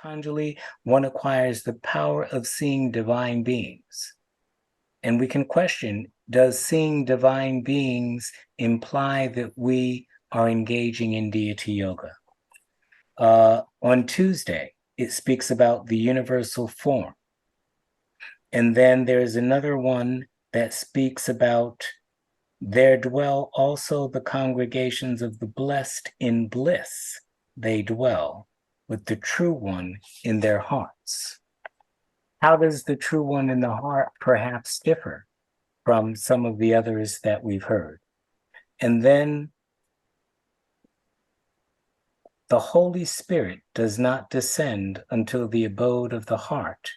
Patanjali, one acquires the power of seeing divine beings. And we can question, does seeing divine beings imply that we are engaging in deity yoga? On Tuesday, it speaks about the universal form. And then there's another one that speaks about there dwell also the congregations of the blessed in bliss. They dwell with the true one in their hearts. How does the true one in the heart perhaps differ from some of the others that we've heard? And then the Holy Spirit does not descend until the abode of the heart,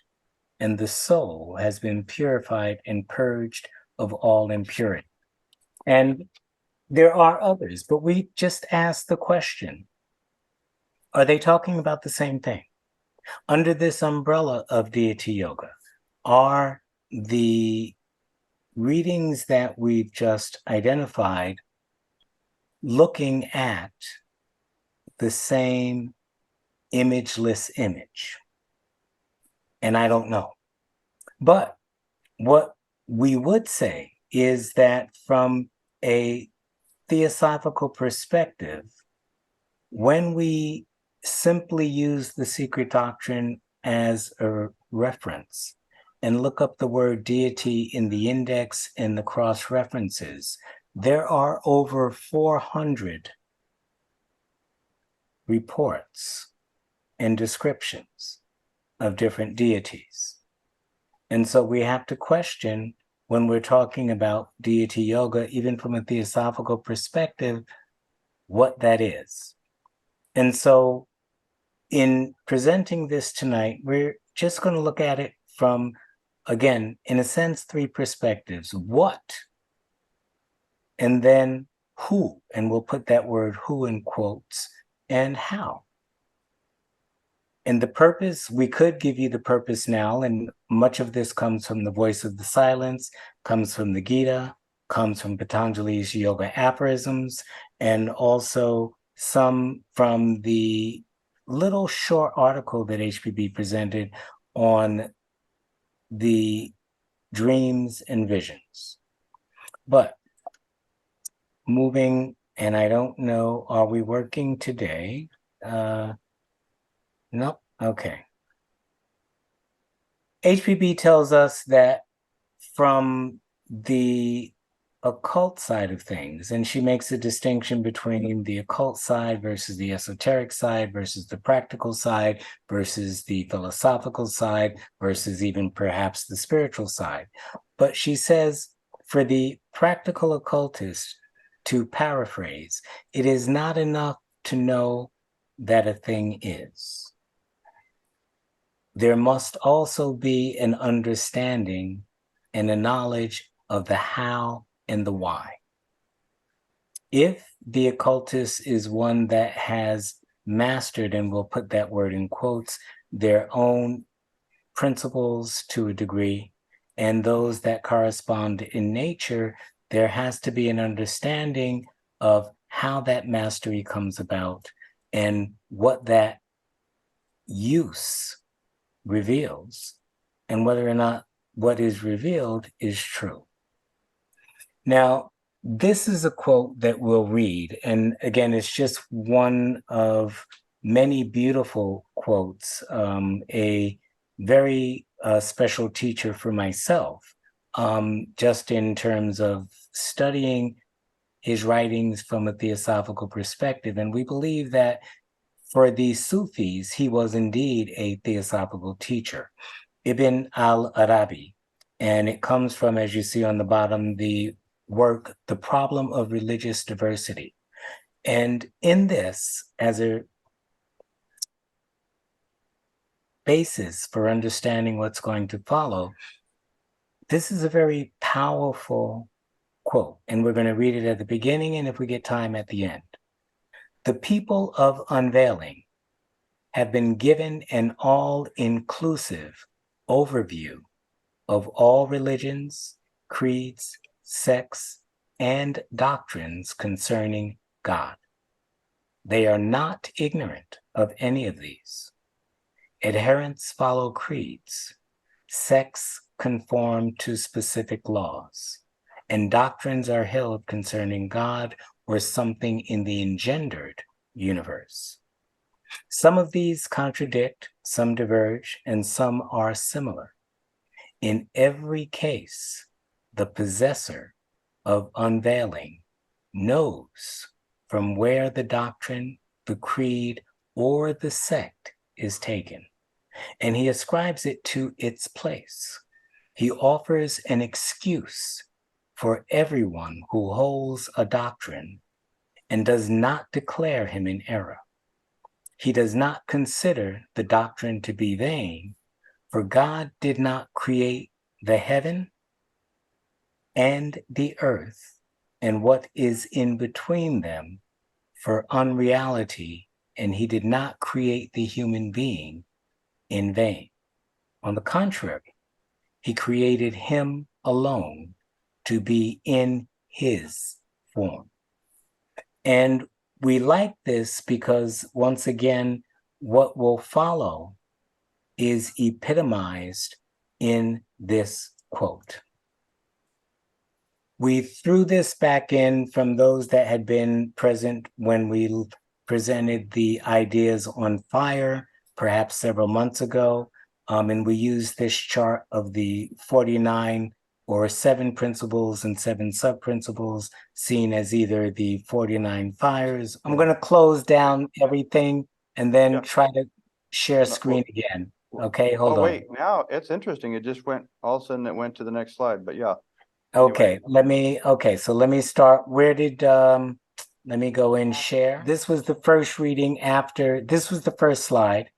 and the soul has been purified and purged of all impurity. And there are others, but we just ask the question, are they talking about the same thing? Under this umbrella of deity yoga, are the readings that we've just identified looking at the same imageless image? And I don't know. But what we would say is that from a theosophical perspective, when we simply use the secret doctrine as a reference and look up the word deity in the index and the cross references, there are over 400 reports and descriptions of different deities. And so we have to question, when we're talking about deity yoga, even from a theosophical perspective, what that is. And so in presenting this tonight, we're just going to look at it from, again, in a sense, three perspectives. What? And then who? And we'll put that word who in quotes. And how? And the purpose, we could give you the purpose now, and much of this comes from the Voice of the Silence, comes from the Gita, comes from Patanjali's yoga aphorisms, and also some from the little short article that HPB presented on the dreams and visions. But moving, and I don't know, are we working today? Nope. Okay. HPB tells us that from the occult side of things, and she makes a distinction between the occult side versus the esoteric side versus the practical side versus the philosophical side versus even perhaps the spiritual side. But she says, for the practical occultist, to paraphrase, it is not enough to know that a thing is. There must also be an understanding and a knowledge of the how and the why. If the occultist is one that has mastered, and we'll put that word in quotes, their own principles to a degree, and those that correspond in nature, there has to be an understanding of how that mastery comes about and what that use reveals, and whether or not what is revealed is true. Now, this is a quote that we'll read, and again, it's just one of many beautiful quotes. A very special teacher for myself, just in terms of studying his writings from a theosophical perspective. And we believe that for the Sufis, he was indeed a theosophical teacher, Ibn al-Arabi. And it comes from, as you see on the bottom, the work, The Problem of Religious Diversity. And in this, as a basis for understanding what's going to follow, this is a very powerful quote, and we're going to read it at the beginning, and if we get time, at the end. The people of unveiling have been given an all-inclusive overview of all religions, creeds, sects, and doctrines concerning God. They are not ignorant of any of these. Adherents follow creeds. Sects conform to specific laws. And doctrines are held concerning God or something in the engendered universe. Some of these contradict, some diverge, and some are similar. In every case, the possessor of unveiling knows from where the doctrine, the creed, or the sect is taken, and he ascribes it to its place. He offers an excuse for everyone who holds a doctrine and does not declare him in error. He does not consider the doctrine to be vain, for God did not create the heaven and the earth and what is in between them for unreality, and he did not create the human being in vain. On the contrary, he created him alone to be in his form. And we like this because, once again, what will follow is epitomized in this quote. We threw this back in from those that had been present when we presented the ideas on fire, perhaps several months ago. And we used this chart of the 49 or 7 principles and 7 sub-principles, seen as either the 49 fires. I'm going to close down everything and then try to share screen again. Okay, hold on. Wait, now it's interesting. It just went, all of a sudden it went to the next slide, but yeah. Okay, so let me start. Where did, let me go in share. This was the first reading after, this was the first slide.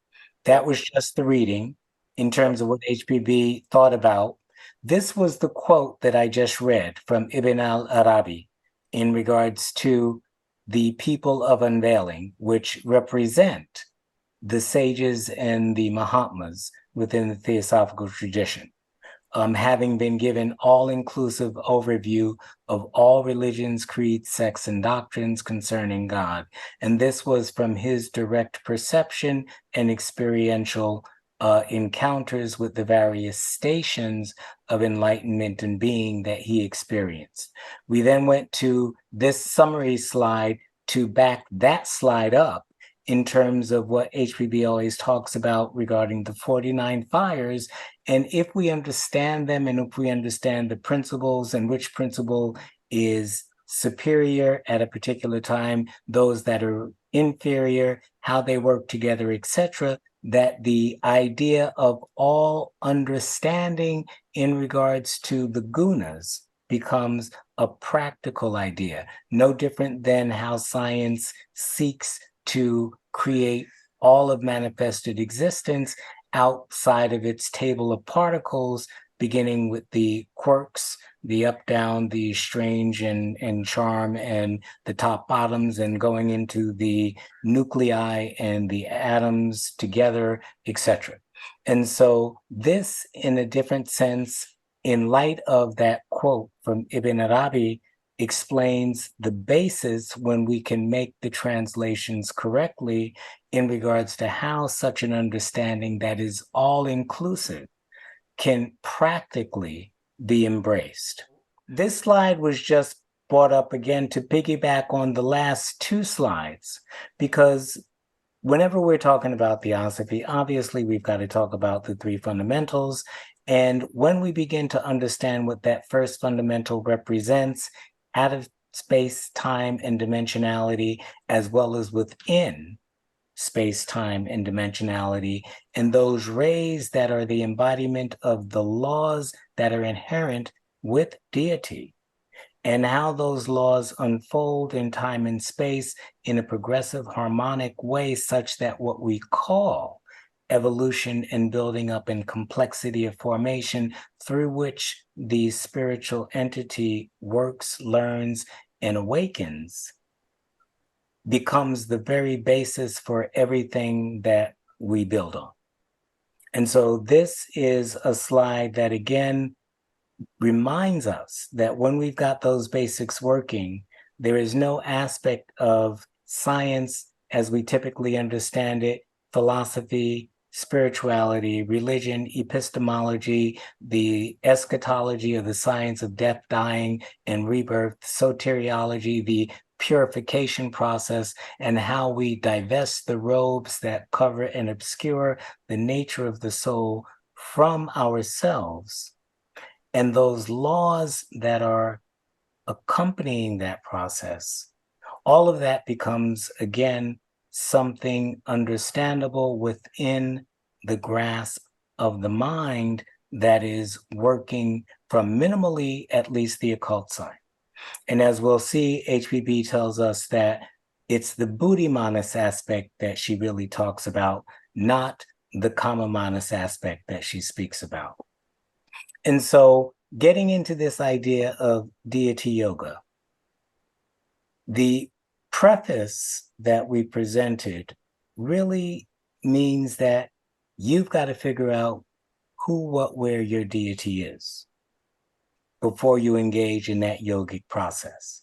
That was just the reading in terms of what HPB thought about. This was the quote that I just read from Ibn al-Arabi in regards to the people of unveiling, which represent the sages and the Mahatmas within the Theosophical tradition. Having been given all-inclusive overview of all religions, creeds, sects, and doctrines concerning God. And this was from his direct perception and experiential encounters with the various stations of enlightenment and being that he experienced. We then went to this summary slide to back that slide up in terms of what HPB always talks about regarding the 49 fires. And if we understand them, and if we understand the principles and which principle is superior at a particular time, those that are inferior, how they work together, etc., that the idea of all understanding in regards to the gunas becomes a practical idea, no different than how science seeks to create all of manifested existence outside of its table of particles, beginning with the quarks, the up, down, the strange and charm, and the top bottoms, and going into the nuclei and the atoms together, etc. And so this, in a different sense, in light of that quote from Ibn Arabi, explains the basis when we can make the translations correctly in regards to how such an understanding that is all-inclusive can practically be embraced. This slide was just brought up again to piggyback on the last 2 slides, because whenever we're talking about theosophy, obviously we've got to talk about the 3 fundamentals. And when we begin to understand what that first fundamental represents, out of space, time, and dimensionality, as well as within space, time, and dimensionality, and those rays that are the embodiment of the laws that are inherent with deity, and how those laws unfold in time and space in a progressive, harmonic way, such that what we call evolution and building up and complexity of formation, through which the spiritual entity works, learns, and awakens, becomes the very basis for everything that we build on. And so this is a slide that, again, reminds us that when we've got those basics working, there is no aspect of science as we typically understand it, philosophy, spirituality, religion, epistemology, the eschatology of the science of death, dying, and rebirth, soteriology, the purification process, and how we divest the robes that cover and obscure the nature of the soul from ourselves, and those laws that are accompanying that process. All of that becomes, again, something understandable within the grasp of the mind that is working from minimally, at least, the occult side. And as we'll see, HPB tells us that it's the Buddhimanas aspect that she really talks about, not the Kamamanas aspect that she speaks about. And so getting into this idea of Deity Yoga, the preface that we presented really means that you've got to figure out who, what, where your deity is before you engage in that yogic process.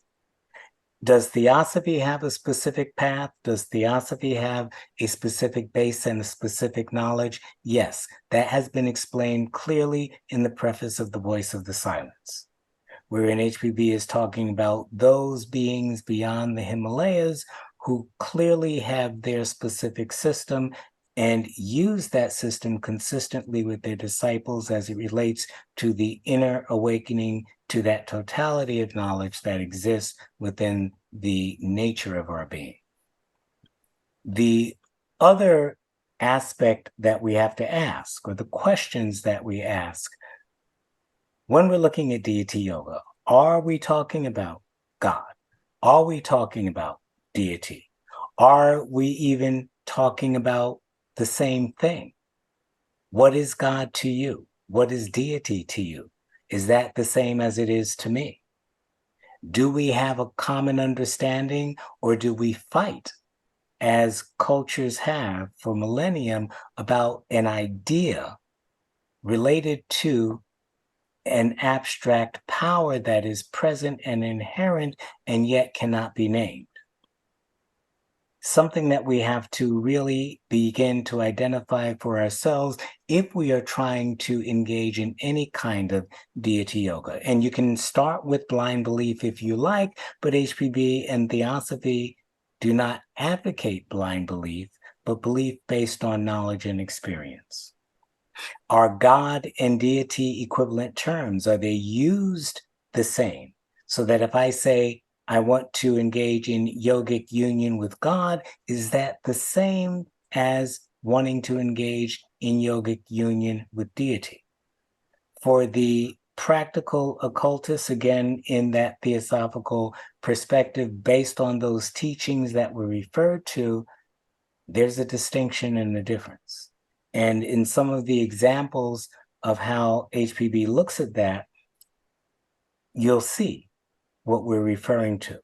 Does theosophy have a specific path? Does theosophy have a specific base and a specific knowledge? Yes, that has been explained clearly in the preface of The Voice of the Silence, wherein HPB is talking about those beings beyond the Himalayas who clearly have their specific system and use that system consistently with their disciples as it relates to the inner awakening to that totality of knowledge that exists within the nature of our being. The other aspect that we have to ask, or the questions that we ask when we're looking at Deity Yoga, are we talking about God? Are we talking about deity? Are we even talking about the same thing? What is God to you? What is deity to you? Is that the same as it is to me? Do we have a common understanding, or do we fight, as cultures have for millennium, about an idea related to an abstract power that is present and inherent and yet cannot be named? Something that we have to really begin to identify for ourselves if we are trying to engage in any kind of deity yoga. And you can start with blind belief if you like, but HPB and Theosophy do not advocate blind belief, but belief based on knowledge and experience. Are God and deity equivalent terms? Are they used the same? So that if I say, I want to engage in yogic union with God, is that the same as wanting to engage in yogic union with deity? For the practical occultists, again, in that theosophical perspective, based on those teachings that were referred to, there's a distinction and a difference. And in some of the examples of how HPB looks at that, you'll see what we're referring to.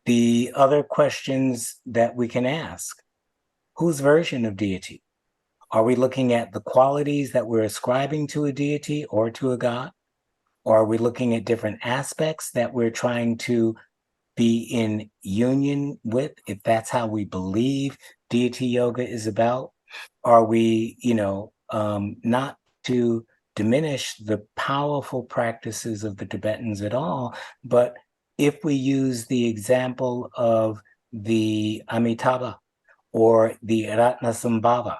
The other questions that we can ask: whose version of deity? Are we looking at the qualities that we're ascribing to a deity or to a God? Or are we looking at different aspects that we're trying to be in union with, if that's how we believe deity yoga is about? Are we, not to diminish the powerful practices of the Tibetans at all, but if we use the example of the Amitabha or the Ratnasambhava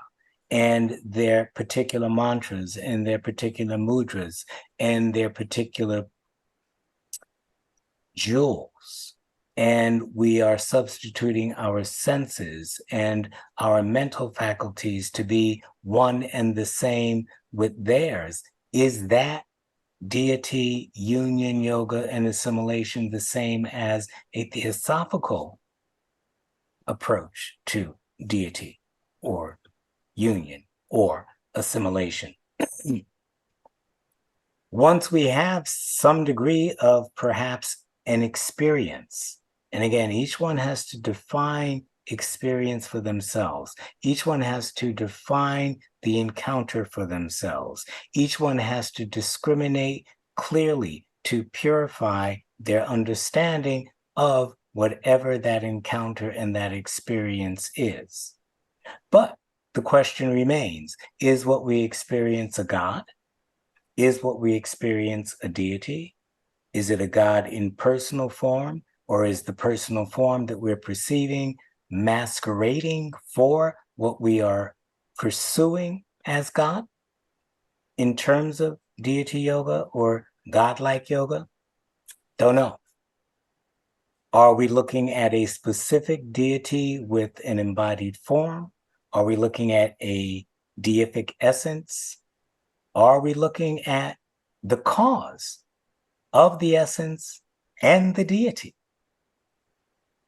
and their particular mantras and their particular mudras and their particular jewels, and we are substituting our senses and our mental faculties to be one and the same with theirs, is that deity, union, yoga, and assimilation the same as a theosophical approach to deity or union or assimilation? Once we have some degree of perhaps an experience, and again, each one has to define experience for themselves. Each one has to define the encounter for themselves. Each one has to discriminate clearly to purify their understanding of whatever that encounter and that experience is. But the question remains, is what we experience a God? Is what we experience a deity? Is it a God in personal form, or is the personal form that we're perceiving masquerading for what we are pursuing as God in terms of deity yoga or godlike yoga? Don't know. Are we looking at a specific deity with an embodied form? Are we looking at a deific essence? Are we looking at the cause of the essence and the deity?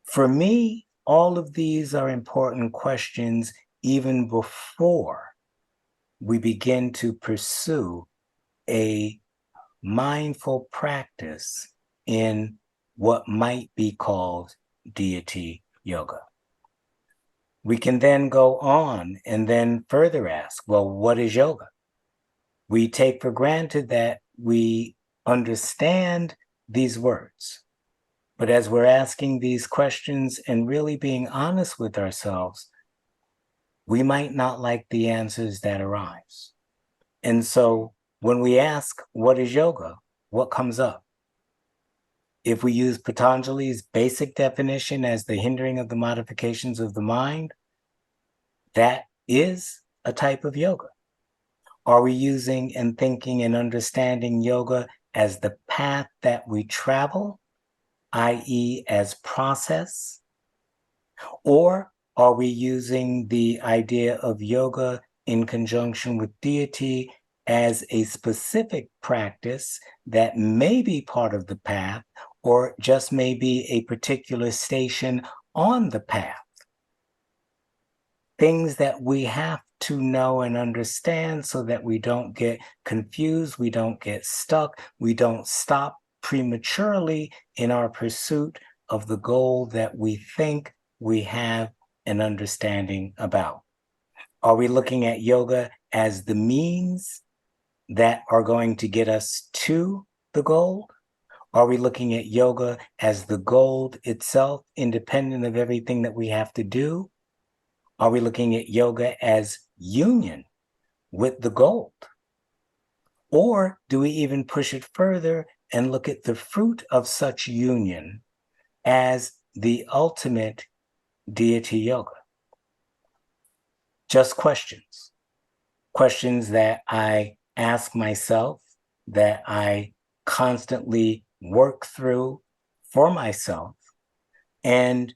For me, all of these are important questions even before we begin to pursue a mindful practice in what might be called deity yoga. We can then go on and then further ask, well, what is yoga? We take for granted that we understand these words. But as we're asking these questions and really being honest with ourselves, we might not like the answers that arise. And so when we ask, what is yoga? What comes up? If we use Patanjali's basic definition as the hindering of the modifications of the mind, that is a type of yoga. Are we using and thinking and understanding yoga as the path that we travel, i.e., as process? Or are we using the idea of yoga in conjunction with deity as a specific practice that may be part of the path or just may be a particular station on the path? Things that we have to know and understand so that we don't get confused, we don't get stuck, we don't stop prematurely in our pursuit of the goal that we think we have an understanding about. Are we looking at yoga as the means that are going to get us to the goal? Are we looking at yoga as the goal itself, independent of everything that we have to do? Are we looking at yoga as union with the goal? Or do we even push it further and look at the fruit of such union as the ultimate deity yoga? Just questions. Questions that I ask myself, that I constantly work through for myself, and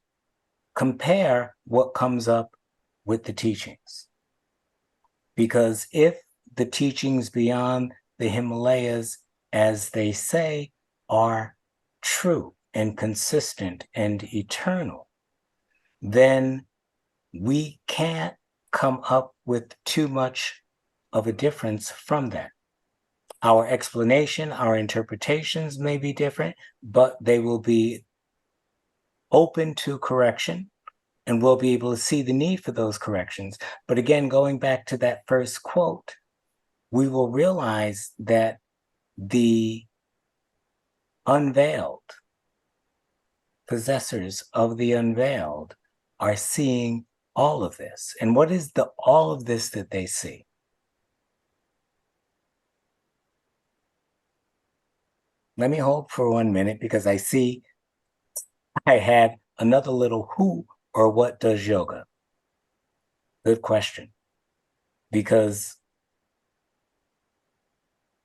compare what comes up with the teachings. Because if the teachings beyond the Himalayas, as they say, are true and consistent and eternal, then we can't come up with too much of a difference from that. Our explanation, our interpretations may be different, but they will be open to correction, and we'll be able to see the need for those corrections. But again, going back to that first quote, we will realize that the unveiled, possessors of the unveiled, are seeing all of this. And what is the all of this that they see? Let me hold for 1 minute because I see I had another little who or what does yoga? Good question. Because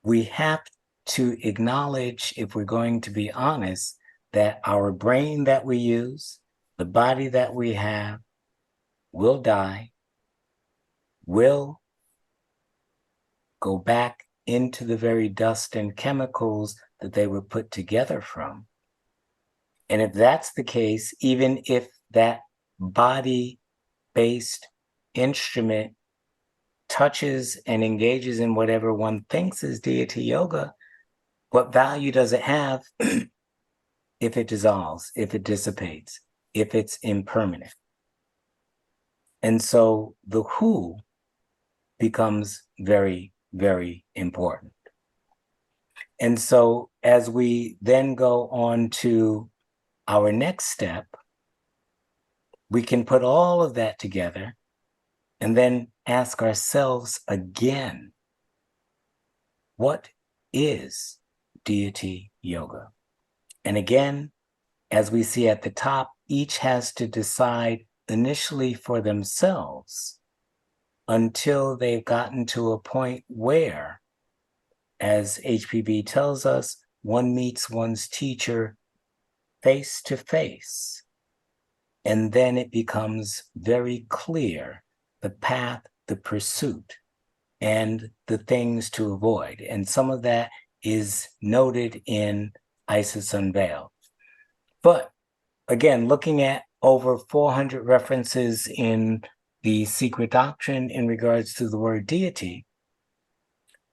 we have to acknowledge, if we're going to be honest, that our brain that we use, the body that we have, will die, will go back into the very dust and chemicals that they were put together from. And if that's the case, even if that body-based instrument touches and engages in whatever one thinks is deity yoga, what value does it have if it dissolves, if it dissipates, if it's impermanent? And so the who becomes very, very important. And so as we then go on to our next step, we can put all of that together and then ask ourselves again, what is Deity Yoga? And again, as we see at the top, each has to decide initially for themselves until they've gotten to a point where, as HPB tells us, one meets one's teacher face to face. And then it becomes very clear the path, the pursuit, and the things to avoid. And some of that is noted in Isis Unveiled. But again, looking at over 400 references in the Secret Doctrine in regards to the word deity,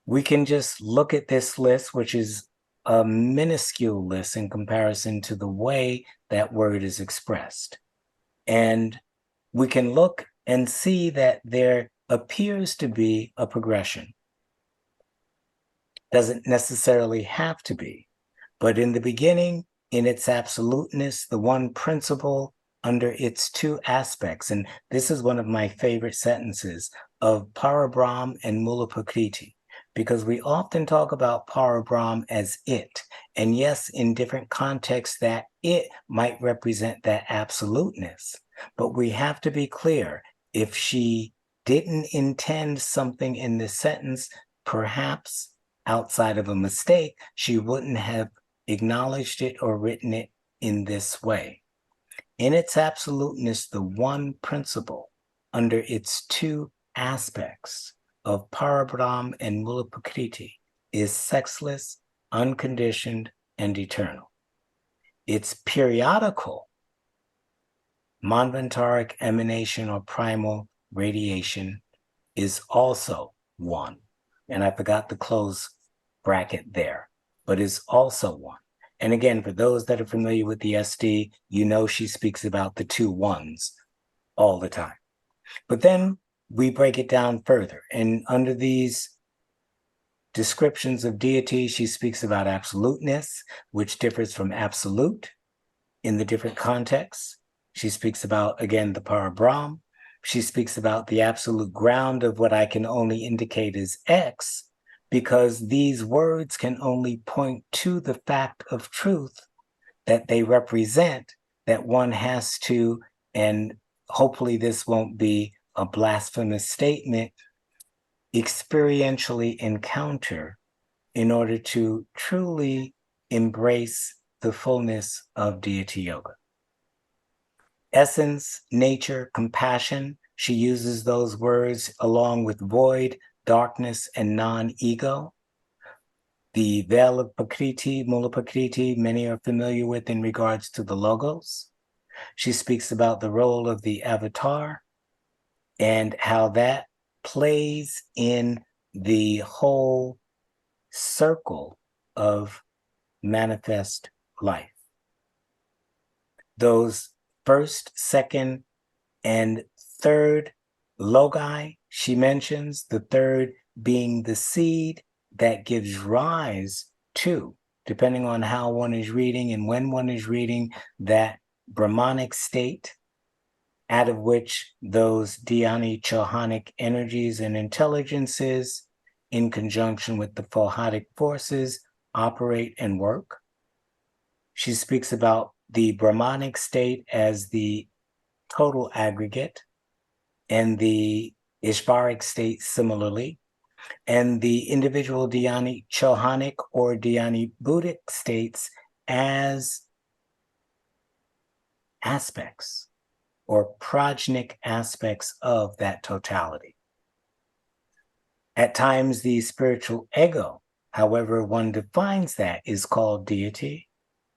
we can just look at this list, which is a minuscule list in comparison to the way that word is expressed. And we can look and see that there appears to be a progression. Doesn't necessarily have to be, but in the beginning, in its absoluteness, the one principle under its two aspects, and this is one of my favorite sentences of Parabrahm and Mula Prakriti, because we often talk about Parabrahm as it, and yes, in different contexts that it might represent that absoluteness, but we have to be clear, if she didn't intend something in this sentence, perhaps outside of a mistake, she wouldn't have acknowledged it or written it in this way. In its absoluteness, the one principle under its two aspects of Parabrahm and Mula Prakriti is sexless, unconditioned, and eternal. Its periodical manvantaric emanation or primal radiation is also one. And I forgot the close bracket there, but is also one. And again, for those that are familiar with the SD, you know she speaks about the two ones all the time. But then we break it down further. And under these descriptions of deity, she speaks about absoluteness, which differs from absolute in the different contexts. She speaks about, again, the Parabrahm. She speaks about the absolute ground of what I can only indicate as X, because these words can only point to the fact of truth that they represent, that one has to, and hopefully this won't be a blasphemous statement, experientially encounter in order to truly embrace the fullness of Deity Yoga. Essence, nature, compassion, she uses those words along with void, darkness, and non-ego. The veil of Prakriti, Mula Prakriti, many are familiar with in regards to the logos. She speaks about the role of the avatar and how that plays in the whole circle of manifest life. Those first, second, and third logi she mentions, the third being the seed that gives rise to, depending on how one is reading and when one is reading, that Brahmanic state, out of which those Dhyani Chohanic energies and intelligences, in conjunction with the Phohatic forces, operate and work. She speaks about the Brahmanic state as the total aggregate, and the Ishvaric state similarly, and the individual Dhyani Chohanic or Dhyani Buddhic states as aspects or progenic aspects of that totality. At times, the spiritual ego, however one defines that, is called deity.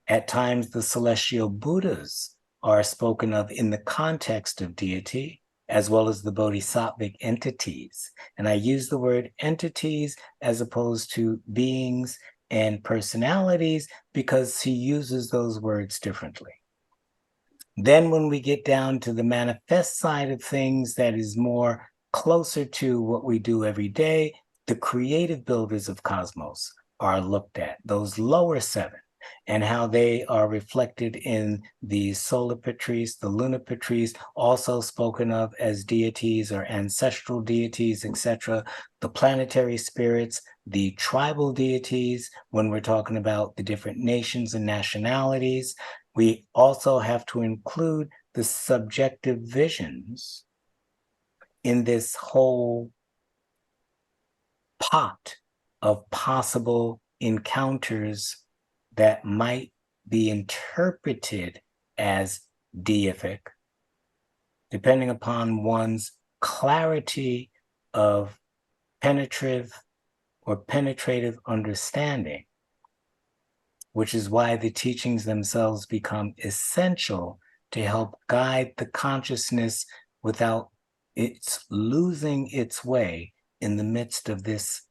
At times, the celestial Buddhas are spoken of in the context of deity, as well as the bodhisattvic entities. And I use the word entities as opposed to beings and personalities because he uses those words differently. Then when we get down to the manifest side of things, that is more closer to what we do every day, the creative builders of cosmos are looked at, those lower seven. and how they are reflected in the solar patrice, the lunar patrice, also spoken of as deities or ancestral deities, etc., the planetary spirits, the tribal deities, when we're talking about the different nations and nationalities. We also have to include the subjective visions in this whole pot of possible encounters that might be interpreted as deific, depending upon one's clarity of penetrative understanding, which is why the teachings themselves become essential to help guide the consciousness without its losing its way in the midst of this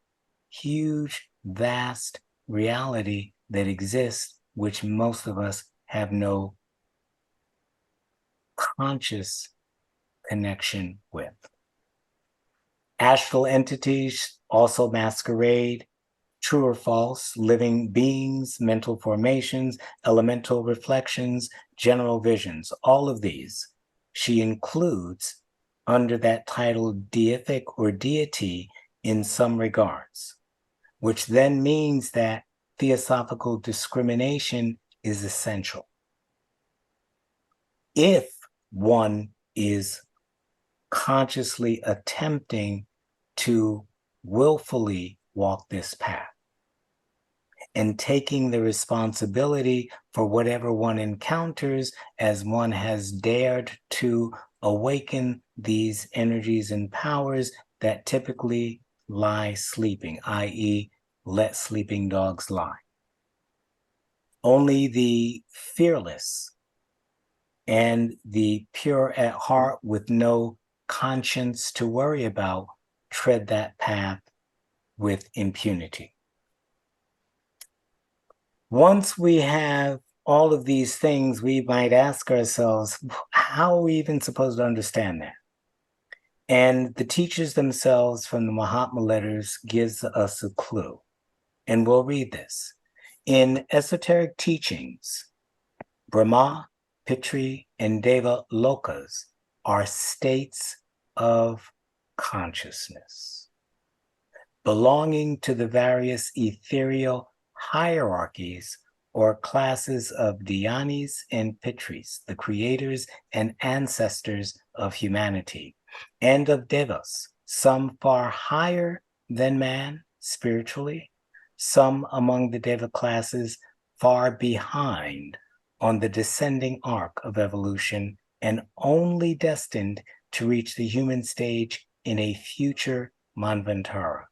huge, vast reality that exists, which most of us have no conscious connection with. Astral entities also masquerade, true or false, living beings, mental formations, elemental reflections, general visions, all of these she includes under that title deific or deity in some regards, which then means that theosophical discrimination is essential. If one is consciously attempting to willfully walk this path and taking the responsibility for whatever one encounters as one has dared to awaken these energies and powers that typically lie sleeping, i.e., let sleeping dogs lie. Only the fearless and the pure at heart with no conscience to worry about tread that path with impunity. Once we have all of these things, we might ask ourselves, how are we even supposed to understand that? And the teachers themselves from the Mahatma letters gives us a clue. And we'll read this. In esoteric teachings, Brahma, Pitri, and Deva Lokas are states of consciousness, belonging to the various ethereal hierarchies or classes of Dhyanis and Pitris, the creators and ancestors of humanity, and of Devas, some far higher than man spiritually, some among the Deva classes far behind on the descending arc of evolution and only destined to reach the human stage in a future Manvantara.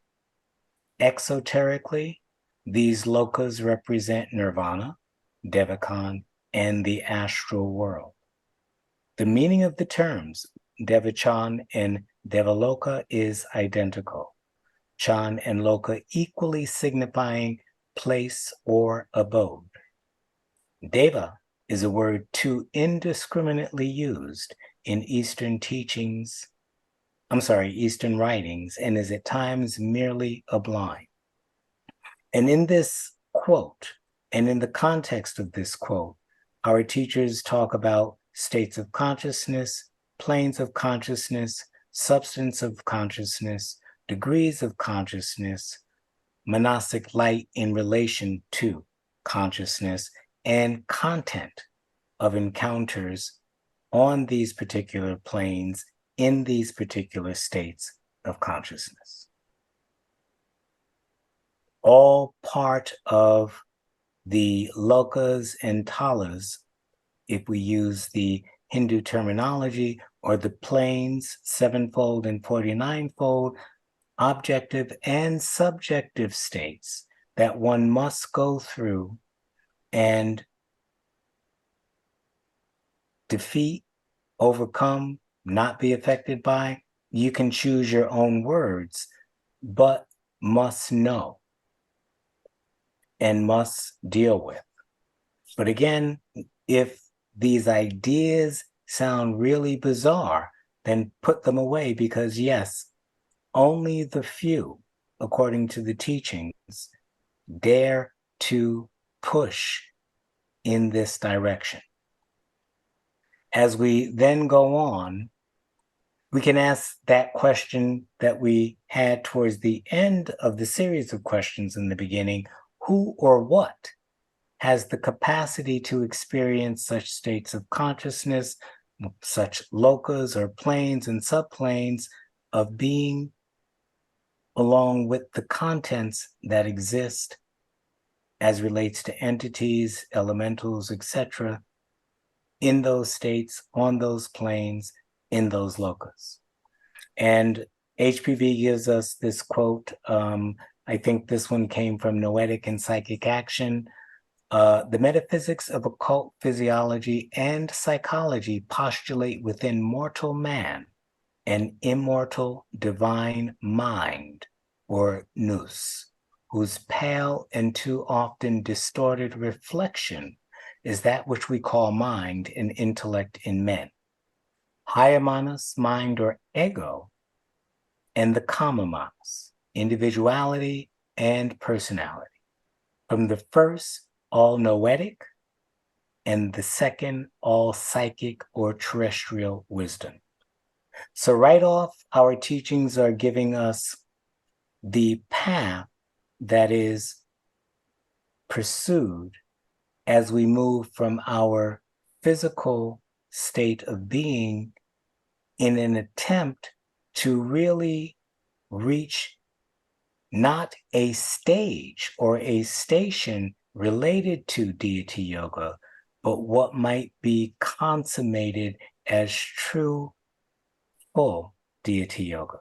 Exoterically, these lokas represent nirvana, Devachan, and the astral world. The meaning of the terms Devachan and Devaloka is identical. Chan and Loka equally signifying place or abode. Deva is a word too indiscriminately used in Eastern Eastern writings, and is at times merely a blind. And in this quote, and in the context of this quote, our teachers talk about states of consciousness, planes of consciousness, substance of consciousness, degrees of consciousness, monastic light in relation to consciousness, and content of encounters on these particular planes in these particular states of consciousness. All part of the lokas and talas, if we use the Hindu terminology, or the planes, sevenfold and 49-fold, objective and subjective states that one must go through and defeat, overcome, not be affected by. You can choose your own words, but must know and must deal with. But again, if these ideas sound really bizarre, then put them away, because yes, only the few, according to the teachings, dare to push in this direction. As we then go on, we can ask that question that we had towards the end of the series of questions in the beginning: who or what has the capacity to experience such states of consciousness, such lokas or planes and subplanes of being, along with the contents that exist as relates to entities, elementals, etc., in those states, on those planes, in those lokas. And HPV gives us this quote. I think this one came from Noetic and Psychic Action. The metaphysics of occult physiology and psychology postulate within mortal man an immortal divine mind, or nous, whose pale and too often distorted reflection is that which we call mind and intellect in men. Higher manas, mind or ego, and the kama manas, individuality and personality. From the first, all noetic, and the second, all psychic or terrestrial wisdom. So right off, our teachings are giving us the path that is pursued as we move from our physical state of being in an attempt to really reach not a stage or a station related to deity yoga, but what might be consummated as true, full deity yoga.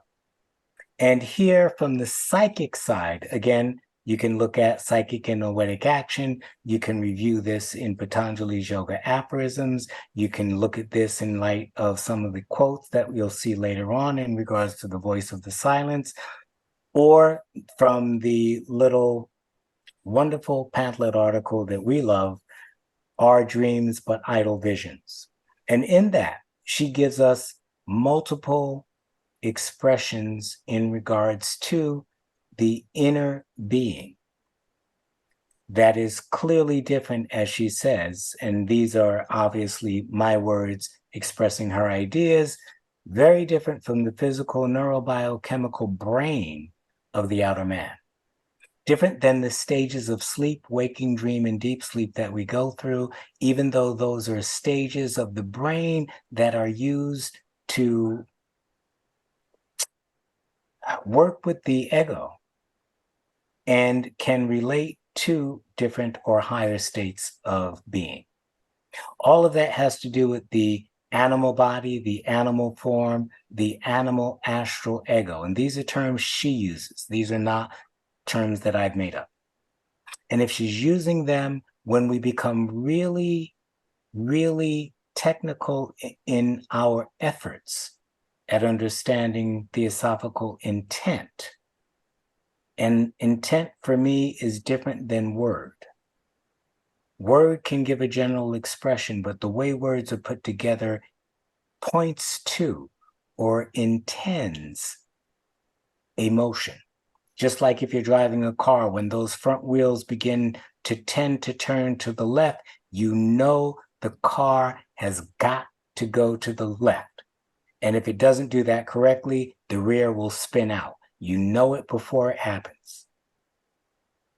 And here from the psychic side, again, you can look at psychic and noetic action. You can review this in Patanjali's yoga aphorisms. You can look at this in light of some of the quotes that we'll see later on in regards to the voice of the silence, or from the little wonderful pamphlet article that we love, Our Dreams But Idle Visions. And in that, she gives us multiple expressions in regards to the inner being that is clearly different, as she says, and these are obviously my words expressing her ideas, very different from the physical neurobiochemical brain of the outer man, different than the stages of sleep, waking, dream, and deep sleep that we go through, even though those are stages of the brain that are used to work with the ego and can relate to different or higher states of being. All of that has to do with the animal body, the animal form, the animal astral ego. And these are terms she uses. These are not terms that I've made up. And if she's using them, when we become really, really technical in our efforts at understanding theosophical intent, and intent for me is different than word. Word can give a general expression, but the way words are put together points to or intends emotion. Just like if you're driving a car, when those front wheels begin to tend to turn to the left, you know the car has got to go to the left. And if it doesn't do that correctly, the rear will spin out. You know it before it happens.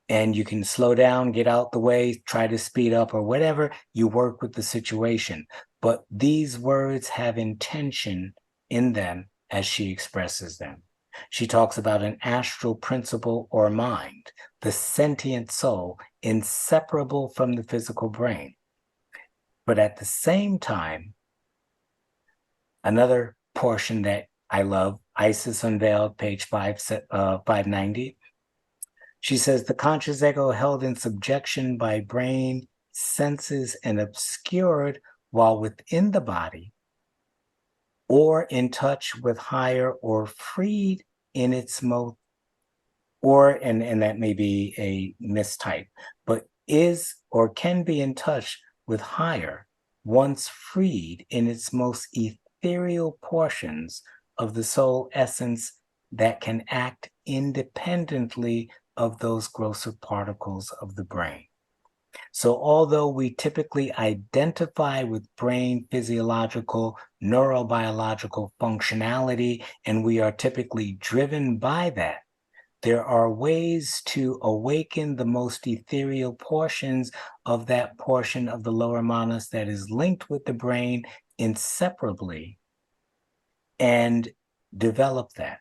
And you can slow down, get out the way, try to speed up or whatever. You work with the situation. But these words have intention in them as she expresses them. She talks about an astral principle or mind, the sentient soul, inseparable from the physical brain. But at the same time, another portion that I love, Isis Unveiled, page 590. She says, the conscious ego held in subjection by brain, senses, and obscured while within the body, or in touch with higher or freed in its most, or, and that may be a mistype, but is or can be in touch with higher once freed in its most ethereal portions of the soul essence that can act independently of those grosser particles of the brain. So although we typically identify with brain physiological, neurobiological functionality, and we are typically driven by that, there are ways to awaken the most ethereal portions of that portion of the lower manas that is linked with the brain inseparably and develop that,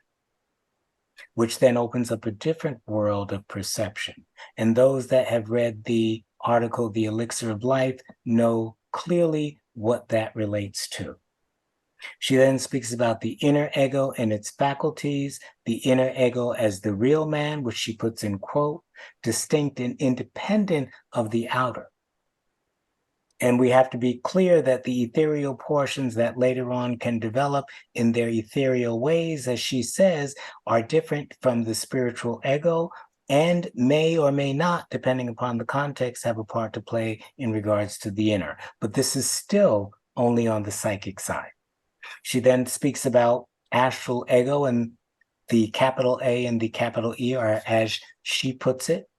which then opens up a different world of perception. And those that have read the article, The Elixir of Life, know clearly what that relates to. She then speaks about the inner ego and its faculties, the inner ego as the real man, which she puts in quote, distinct and independent of the outer. And we have to be clear that the ethereal portions that later on can develop in their ethereal ways, as she says, are different from the spiritual ego and may or may not, depending upon the context, have a part to play in regards to the inner. But this is still only on the psychic side. She then speaks about astral ego, and the capital A and the capital E are as she puts it.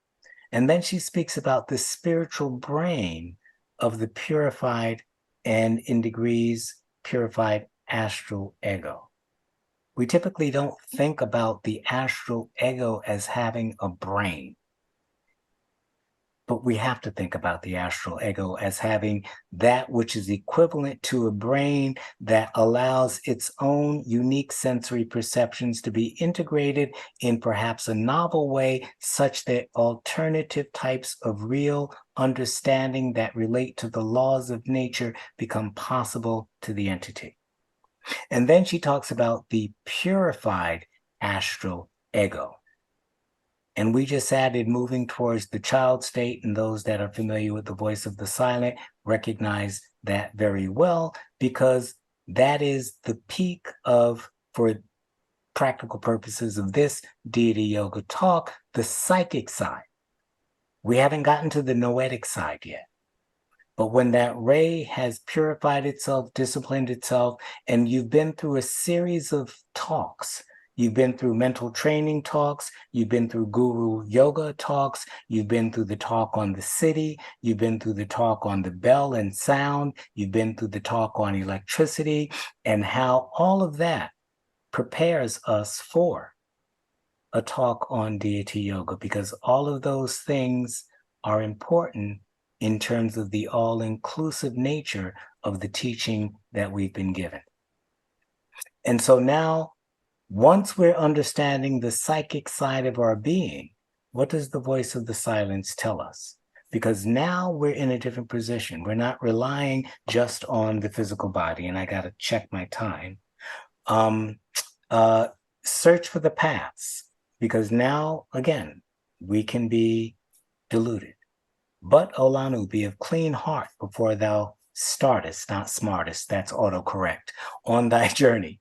And then she speaks about the spiritual brain of the purified and in degrees purified astral ego. We typically don't think about the astral ego as having a brain. But we have to think about the astral ego as having that which is equivalent to a brain that allows its own unique sensory perceptions to be integrated in perhaps a novel way, such that alternative types of real understanding that relate to the laws of nature become possible to the entity. And then she talks about the purified astral ego. And we just added moving towards the child state, and those that are familiar with the voice of the silent recognize that very well, because that is the peak of, for practical purposes of this deity yoga talk, the psychic side. We haven't gotten to the noetic side yet. But when that ray has purified itself, disciplined itself, and you've been through a series of talks, you've been through mental training talks, you've been through guru yoga talks, you've been through the talk on the city, you've been through the talk on the bell and sound, you've been through the talk on electricity, and how all of that prepares us for a talk on deity yoga, because all of those things are important in terms of the all-inclusive nature of the teaching that we've been given. And so now, once we're understanding the psychic side of our being, what does the voice of the silence tell us? Because now we're in a different position. We're not relying just on the physical body, and I got to check my time. Search for the paths, because now, again, we can be deluded. But, Olanu, be of clean heart before thou startest, not smartest, that's autocorrect, on thy journey.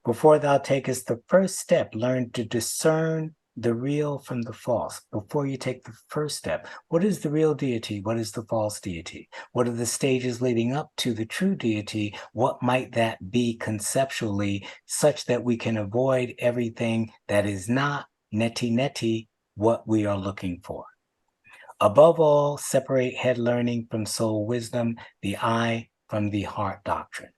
Before thou takest the first step, learn to discern the real from the false. Before you take the first step, what is the real deity? What is the false deity? What are the stages leading up to the true deity? What might that be conceptually, such that we can avoid everything that is not neti what we are looking for? Above all, separate head learning from soul wisdom, the eye from the heart doctrine.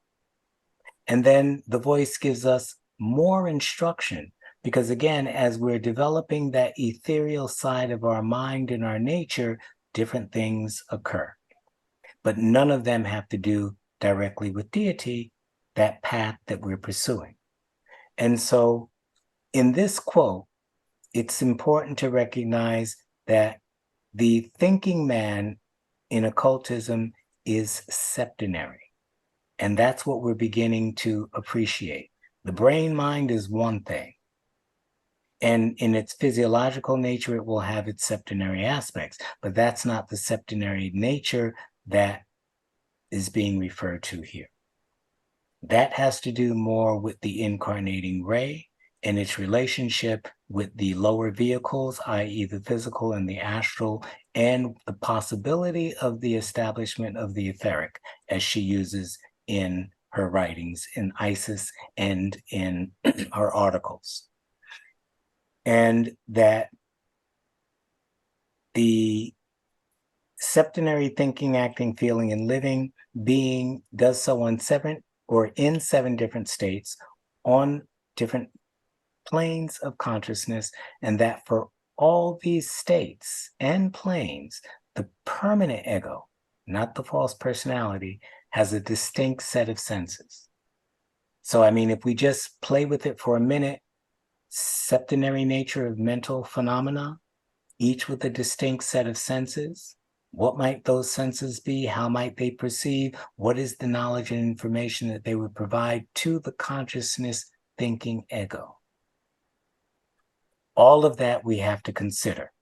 And then the voice gives us more instruction, because again, as we're developing that ethereal side of our mind and our nature, different things occur. But none of them have to do directly with deity, that path that we're pursuing. And so in this quote, it's important to recognize that the thinking man in occultism is septenary. And that's what we're beginning to appreciate. The brain mind is one thing. And in its physiological nature, it will have its septenary aspects, but that's not the septenary nature that is being referred to here. That has to do more with the incarnating ray and its relationship with the lower vehicles, i.e. the physical and the astral, and the possibility of the establishment of the etheric, as she uses in her writings in Isis and in her articles. And that the septenary thinking, acting, feeling, and living being does so on in seven different states on different planes of consciousness, and that for all these states and planes, the permanent ego, not the false personality, has a distinct set of senses. So, I mean, if we just play with it for a minute, septenary nature of mental phenomena, each with a distinct set of senses. What might those senses be? How might they perceive? What is the knowledge and information that they would provide to the consciousness thinking ego? All of that we have to consider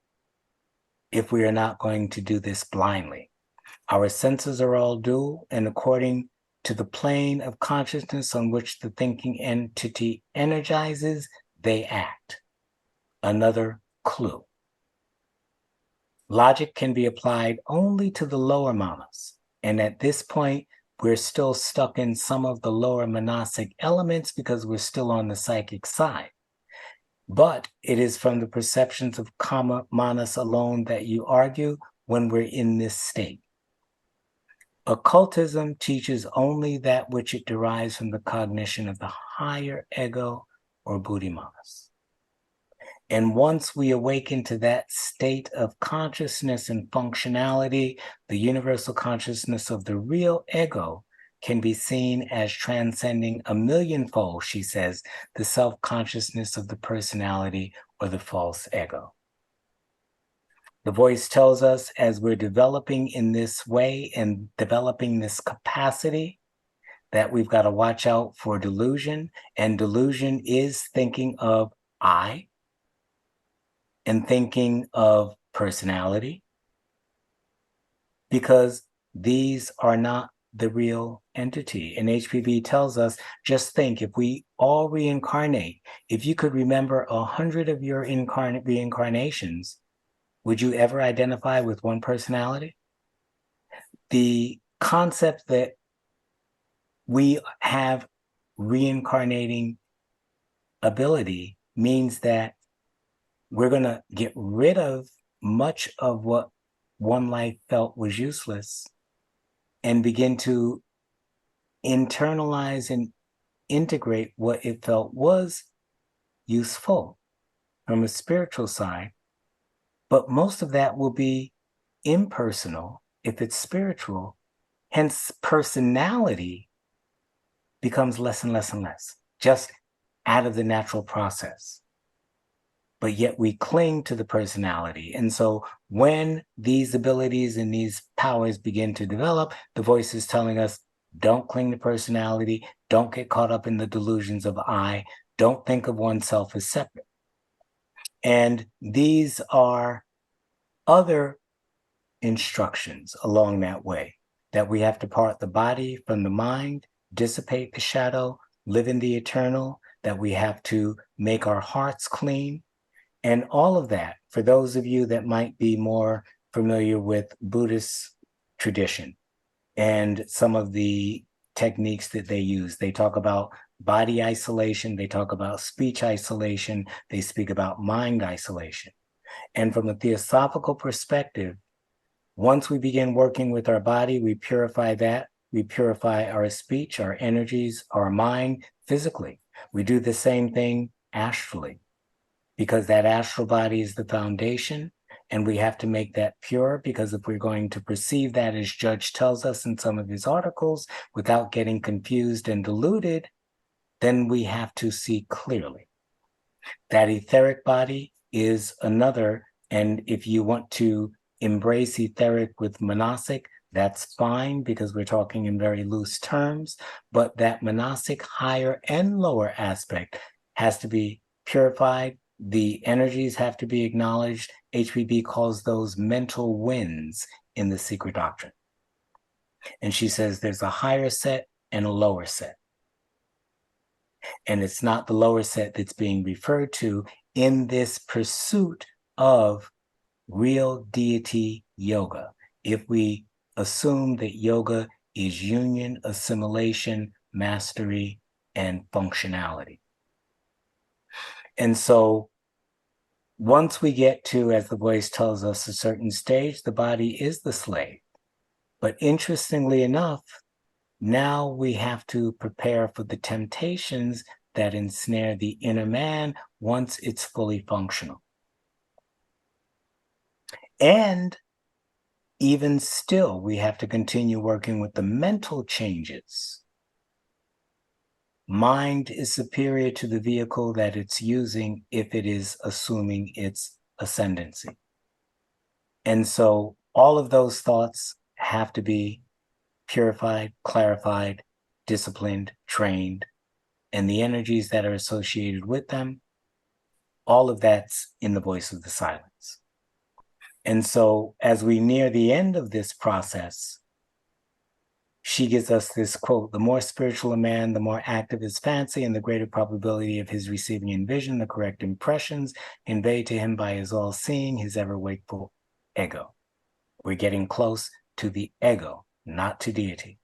if we are not going to do this blindly. Our senses are all dual, and according to the plane of consciousness on which the thinking entity energizes, they act. Another clue. Logic can be applied only to the lower manas. And at this point, we're still stuck in some of the lower manasic elements because we're still on the psychic side. But it is from the perceptions of kama manas alone that you argue when we're in this state. Occultism teaches only that which it derives from the cognition of the higher ego or buddhi manas. And once we awaken to that state of consciousness and functionality, the universal consciousness of the real ego can be seen as transcending a millionfold, she says, the self-consciousness of the personality or the false ego. The voice tells us as we're developing in this way and developing this capacity that we've got to watch out for delusion. And delusion is thinking of I, and thinking of personality, because these are not the real entity. And HPV tells us, just think, if we all reincarnate, if you could remember 100 of your reincarnations, would you ever identify with one personality? The concept that we have reincarnating ability means that we're going to get rid of much of what one life felt was useless and begin to internalize and integrate what it felt was useful from a spiritual side. But most of that will be impersonal if it's spiritual. Hence, personality becomes less and less and less, just out of the natural process. But yet we cling to the personality. And so when these abilities and these powers begin to develop, the voice is telling us, don't cling to personality, don't get caught up in the delusions of I, don't think of oneself as separate. And these are other instructions along that way, that we have to part the body from the mind, dissipate the shadow, live in the eternal, that we have to make our hearts clean. And all of that, for those of you that might be more familiar with Buddhist tradition and some of the techniques that they use, they talk about body isolation, they talk about speech isolation, they speak about mind isolation. And from a theosophical perspective, once we begin working with our body, we purify that, we purify our speech, our energies, our mind physically. We do the same thing astrally, because that astral body is the foundation, and we have to make that pure, because if we're going to perceive that, as Judge tells us in some of his articles, without getting confused and deluded, then we have to see clearly. That etheric body is another, and if you want to embrace etheric with manasic, that's fine, because we're talking in very loose terms, but that manasic higher and lower aspect has to be purified. The energies have to be acknowledged. HPB calls those mental winds in the secret doctrine. And she says there's a higher set and a lower set. And it's not the lower set that's being referred to in this pursuit of real deity yoga. If we assume that yoga is union, assimilation, mastery, and functionality. And so Once we get to, as the voice tells us, a certain stage, the body is the slave. But interestingly enough, now we have to prepare for the temptations that ensnare the inner man once it's fully functional. And even still, we have to continue working with the mental changes. Mind is superior to the vehicle that it's using if it is assuming its ascendancy. And so all of those thoughts have to be purified, clarified, disciplined, trained, and the energies that are associated with them, all of that's in the voice of the silence. And so as we near the end of this process, she gives us this quote: the more spiritual a man, the more active his fancy, and the greater probability of his receiving in vision the correct impressions conveyed to him by his all-seeing, his ever-wakeful ego. We're getting close to the ego, not to deity.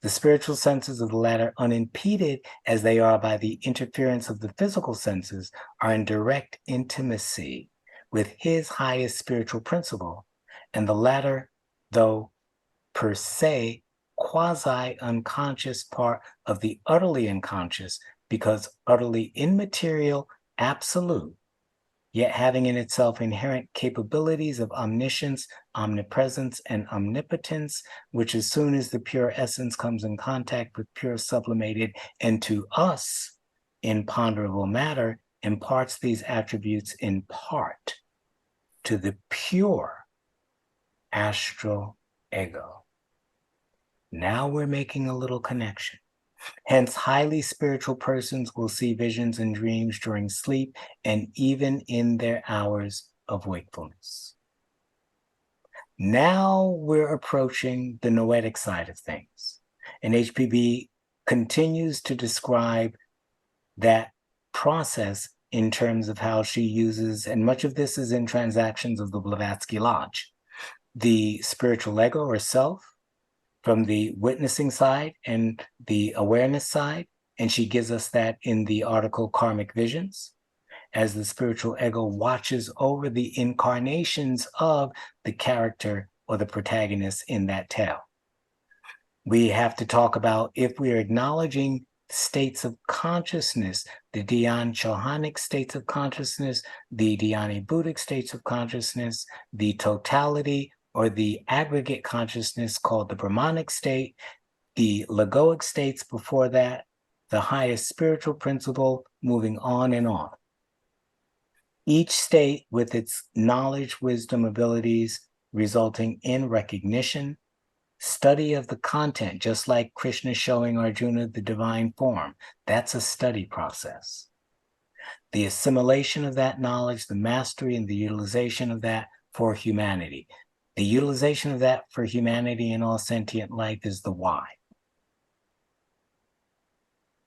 The spiritual senses of the latter, unimpeded as they are by the interference of the physical senses, are in direct intimacy with his highest spiritual principle, and the latter, though per se quasi-unconscious part of the utterly unconscious, because utterly immaterial, absolute, yet having in itself inherent capabilities of omniscience, omnipresence, and omnipotence, which as soon as the pure essence comes in contact with pure sublimated and to us imponderable matter, imparts these attributes in part to the pure astral ego. Now we're making a little connection. Hence, highly spiritual persons will see visions and dreams during sleep and even in their hours of wakefulness. Now we're approaching the noetic side of things. And HPB continues to describe that process in terms of how she uses, and much of this is in Transactions of the Blavatsky Lodge, the spiritual ego or self, from the witnessing side and the awareness side. And she gives us that in the article Karmic Visions, as the spiritual ego watches over the incarnations of the character or the protagonist in that tale. We have to talk about, if we are acknowledging states of consciousness, the Dhyan Chohanic states of consciousness, the Dhyani Buddhic states of consciousness, the totality or the aggregate consciousness called the Brahmanic state, the Lagoic states before that, the highest spiritual principle, moving on and on. Each state with its knowledge, wisdom, abilities, resulting in recognition, study of the content, just like Krishna showing Arjuna the divine form. That's a study process. The assimilation of that knowledge, the mastery and the utilization of that for humanity. The utilization of that for humanity and all sentient life is the why.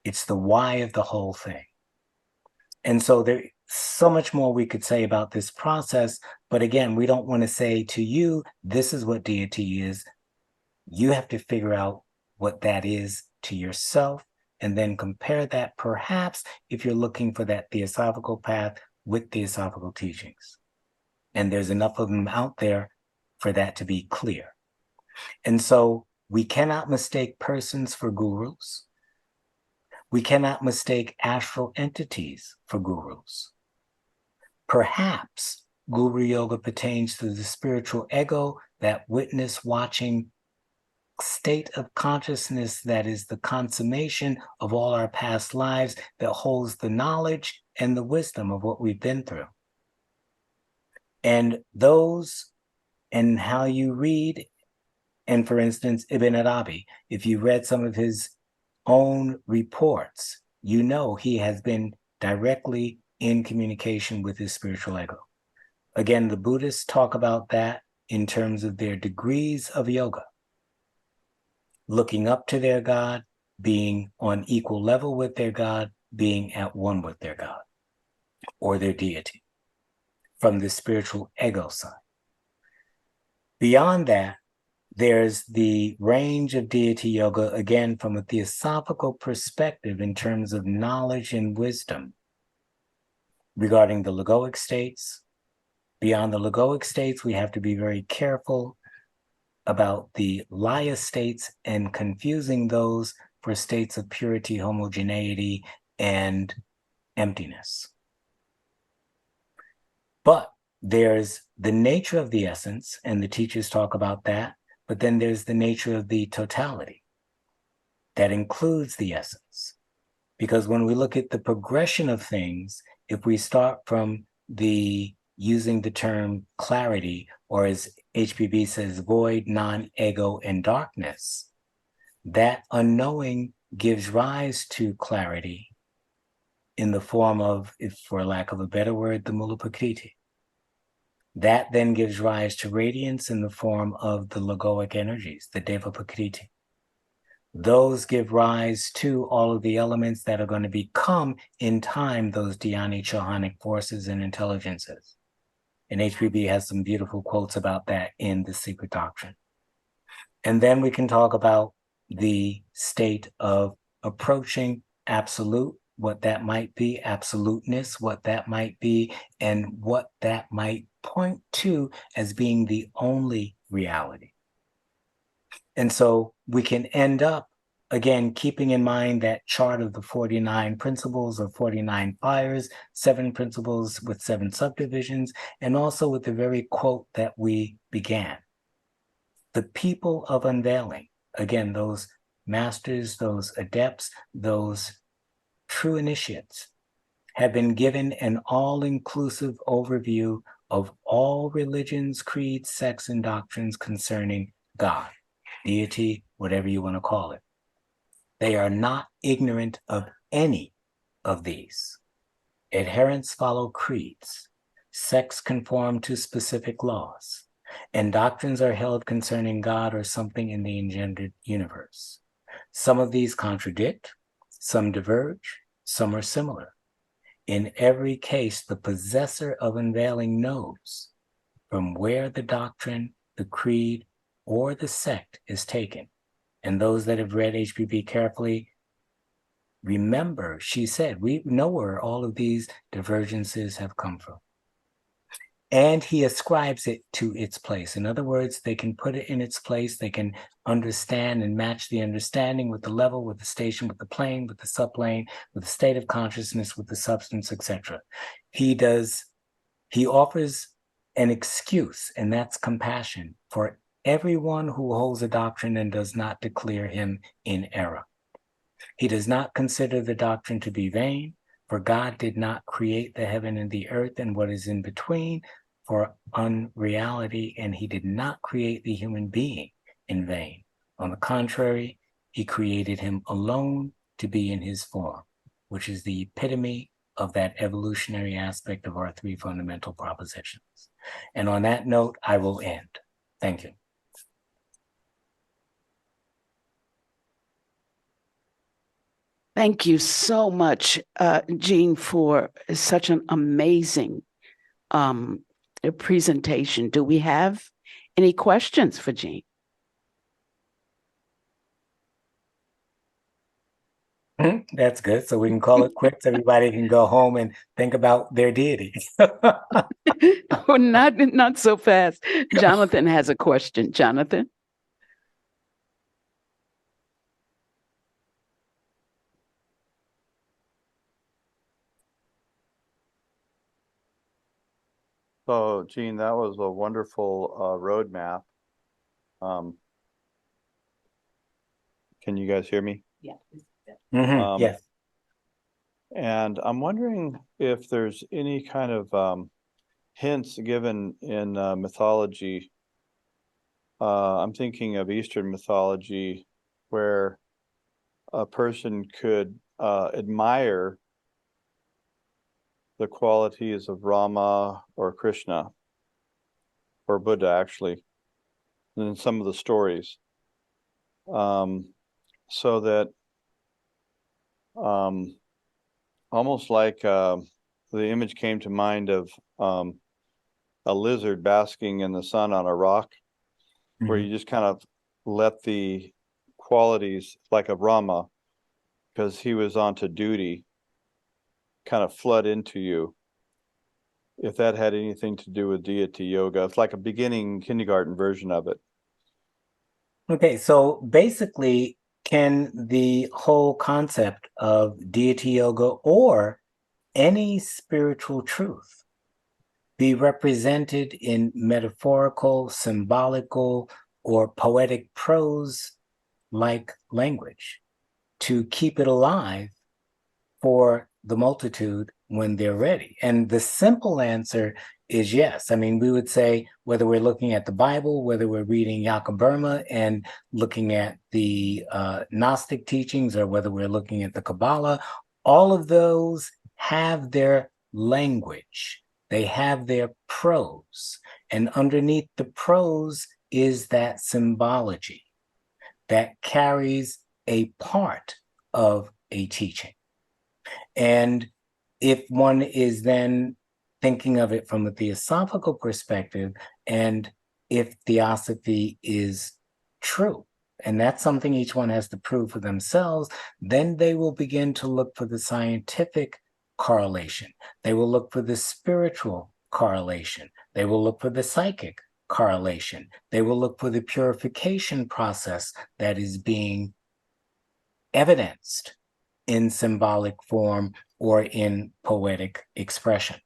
It's the why of the whole thing. And so there's so much more we could say about this process, but again, we don't want to say to you, this is what deity is. You have to figure out what that is to yourself, and then compare that, perhaps, if you're looking for that theosophical path, with theosophical teachings. And there's enough of them out there for that to be clear. And so we cannot mistake persons for gurus. We cannot mistake astral entities for gurus. Perhaps Guru Yoga pertains to the spiritual ego, that witness watching state of consciousness that is the consummation of all our past lives, that holds the knowledge and the wisdom of what we've been through. And those, and how you read, and for instance, Ibn Arabi, if you read some of his own reports, you know he has been directly in communication with his spiritual ego. Again, the Buddhists talk about that in terms of their degrees of yoga. Looking up to their God, being on equal level with their God, being at one with their God or their deity from the spiritual ego side. Beyond that, there's the range of deity yoga, again, from a theosophical perspective in terms of knowledge and wisdom regarding the Lagoic states, Beyond the logoic states, we have to be very careful about the laya states and confusing those for states of purity, homogeneity, and emptiness. But there's the nature of the essence, and the teachers talk about that, but then there's the nature of the totality that includes the essence. Because when we look at the progression of things, if we start from the using the term clarity, or as HPB says, void, non-ego, and darkness, that unknowing gives rise to clarity in the form of, if for lack of a better word, the mula prakriti. That then gives rise to radiance in the form of the logoic energies, the deva prakriti. Those give rise to all of the elements that are going to become in time those dhyani chohanic forces and intelligences. And HPB has some beautiful quotes about that in The Secret Doctrine. And then we can talk about the state of approaching absolute, what that might be, absoluteness, what that might be, and what that might point to as being the only reality. And so we can end up, again, keeping in mind that chart of the 49 principles or 49 fires, 7 principles with 7 subdivisions, and also with the very quote that we began. The people of unveiling, again, those masters, those adepts, those true initiates, have been given an all-inclusive overview of all religions, creeds, sects, and doctrines concerning God, deity, whatever you want to call it. They are not ignorant of any of these. Adherents follow creeds. Sects conform to specific laws. And doctrines are held concerning God or something in the engendered universe. Some of these contradict, some diverge, some are similar. In every case, the possessor of unveiling knows from where the doctrine, the creed, or the sect is taken. And those that have read HPB carefully, remember, she said, we know where all of these divergences have come from. And he ascribes it to its place. In other words, they can put it in its place. They can understand and match the understanding with the level, with the station, with the plane, with the subplane, with the state of consciousness, with the substance, etc. He offers an excuse, and that's compassion for everyone who holds a doctrine and does not declare him in error. He does not consider the doctrine to be vain, for God did not create the heaven and the earth and what is in between for unreality, and he did not create the human being in vain. On the contrary, he created him alone to be in his form, which is the epitome of that evolutionary aspect of our 3 fundamental propositions. And on that note, I will end. Thank you. Thank you so much, Jean, for such an amazing presentation. Do we have any questions for Jean? That's good. So we can call it quits. Everybody can go home and think about their deity. Oh, not so fast. Jonathan has a question. Jonathan? So, Gene, that was a wonderful roadmap. Can you guys hear me? Yeah. Yes. And I'm wondering if there's any kind of hints given in mythology. I'm thinking of Eastern mythology where a person could admire the qualities of Rama or Krishna or Buddha, actually, in some of the stories. So that almost like the image came to mind of a lizard basking in the sun on a rock, where you just kind of let the qualities like of Rama, because he was onto duty, kind of flood into you. if that had anything to do with Deity Yoga. It's like a beginning kindergarten version of it. Okay, so basically, can the whole concept of Deity Yoga or any spiritual truth be represented in metaphorical, symbolical, or poetic prose like language to keep it alive for the multitude when they're ready? And the simple answer is yes. I mean, we would say whether we're looking at the Bible, whether we're reading Burma and looking at the Gnostic teachings, or whether we're looking at the Kabbalah, all of those have their language. They have their prose. And underneath the prose is that symbology that carries a part of a teaching. And if one is then thinking of it from a theosophical perspective, and if theosophy is true, and that's something each one has to prove for themselves, then they will begin to look for the scientific correlation. They will look for the spiritual correlation. They will look for the psychic correlation. They will look for the purification process that is being evidenced in symbolic form or in poetic expression.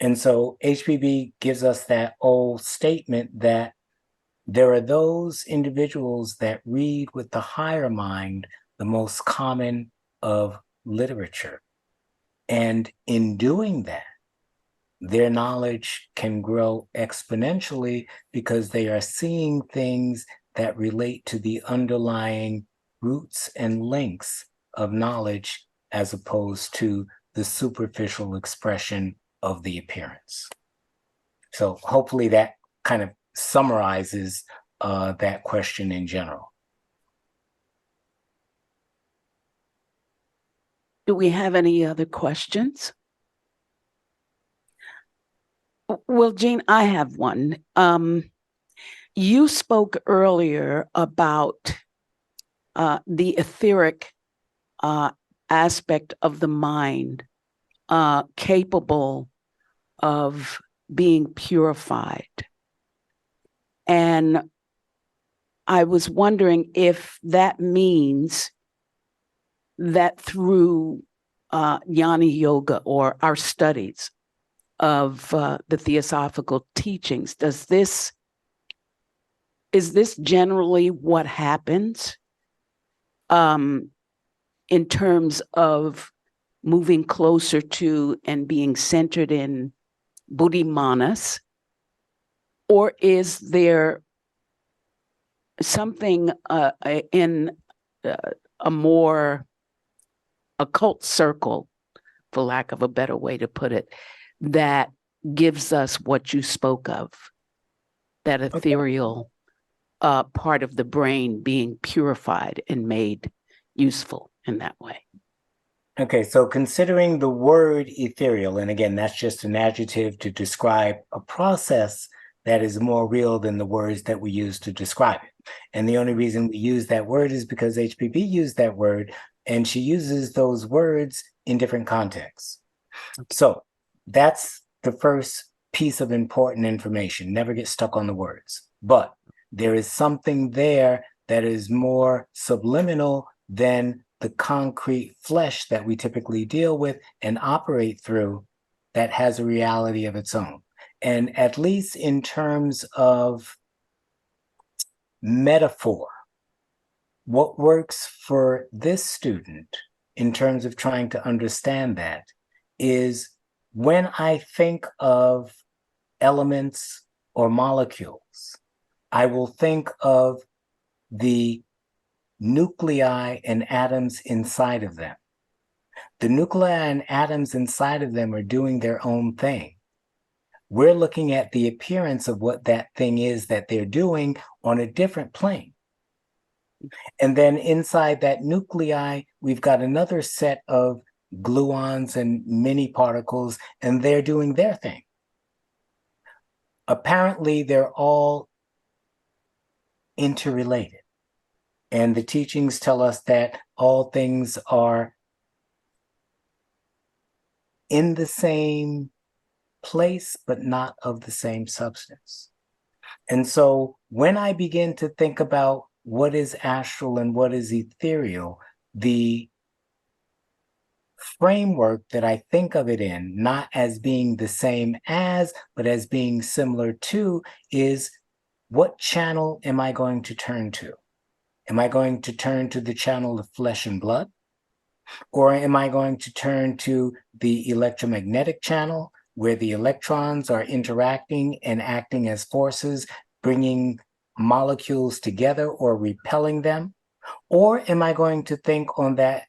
And so HPB gives us that old statement that there are those individuals that read with the higher mind the most common of literature. And in doing that, their knowledge can grow exponentially because they are seeing things that relate to the underlying roots and links of knowledge as opposed to the superficial expression of the appearance. So hopefully that kind of summarizes that question in general. Do we have any other questions? Well, Jean, I have one. You spoke earlier about the etheric aspect of the mind capable of being purified. And I was wondering if that means that through Jnana Yoga or our studies of the theosophical teachings, is this generally what happens in terms of moving closer to and being centered in Buddhi Manas? Or is there something in a more occult circle, for lack of a better way to put it, that gives us what you spoke of, that ethereal part of the brain being purified and made useful in that way? Okay, so considering the word ethereal, and again, that's just an adjective to describe a process that is more real than the words that we use to describe it. And the only reason we use that word is because HPB used that word, and she uses those words in different contexts. So that's the first piece of important information. Never get stuck on the words. But there is something there that is more subliminal than the concrete flesh that we typically deal with and operate through, that has a reality of its own. And at least in terms of metaphor, what works for this student in terms of trying to understand that is, when I think of elements or molecules, I will think of the nuclei and atoms inside of them. The nuclei and atoms inside of them are doing their own thing. We're looking at the appearance of what that thing is that they're doing on a different plane. And then inside that nuclei, we've got another set of gluons and mini particles, and they're doing their thing. Apparently, they're all interrelated. And the teachings tell us that all things are in the same place, but not of the same substance. And so when I begin to think about what is astral and what is ethereal, the framework that I think of it in, not as being the same as, but as being similar to, is what channel am I going to turn to? Am I going to turn to the channel of flesh and blood? Or am I going to turn to the electromagnetic channel where the electrons are interacting and acting as forces, bringing molecules together or repelling them? Or am I going to think on that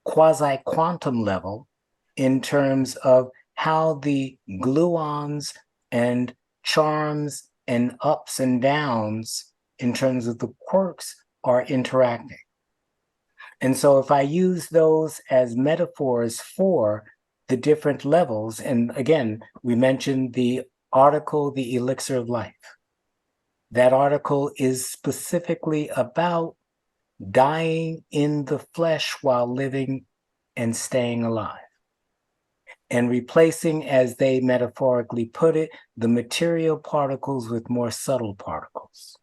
quasi-quantum level in terms of how the gluons and charms and ups and downs in terms of the quarks are interacting? And so if I use those as metaphors for the different levels, and again, we mentioned the article, The Elixir of Life. That article is specifically about dying in the flesh while living and staying alive, and replacing, as they metaphorically put it, the material particles with more subtle particles.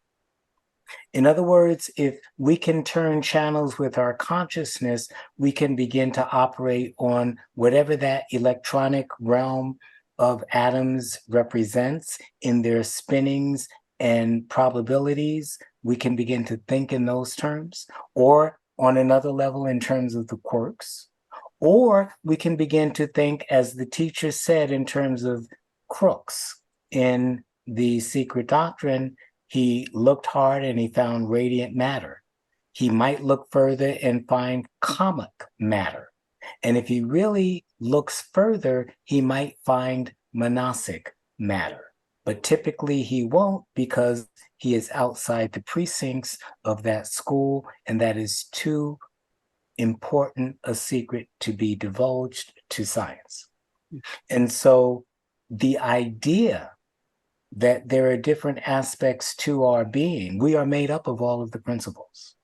In other words, if we can turn channels with our consciousness, we can begin to operate on whatever that electronic realm of atoms represents in their spinnings and probabilities. We can begin to think in those terms, or on another level in terms of the quarks. Or we can begin to think, as the teacher said, in terms of crooks in the secret doctrine. He looked hard and he found radiant matter. He might look further and find comic matter. And if he really looks further, he might find monasic matter. But typically he won't, because he is outside the precincts of that school, and that is too important a secret to be divulged to science. And so the idea that there are different aspects to our being, we are made up of all of the principles.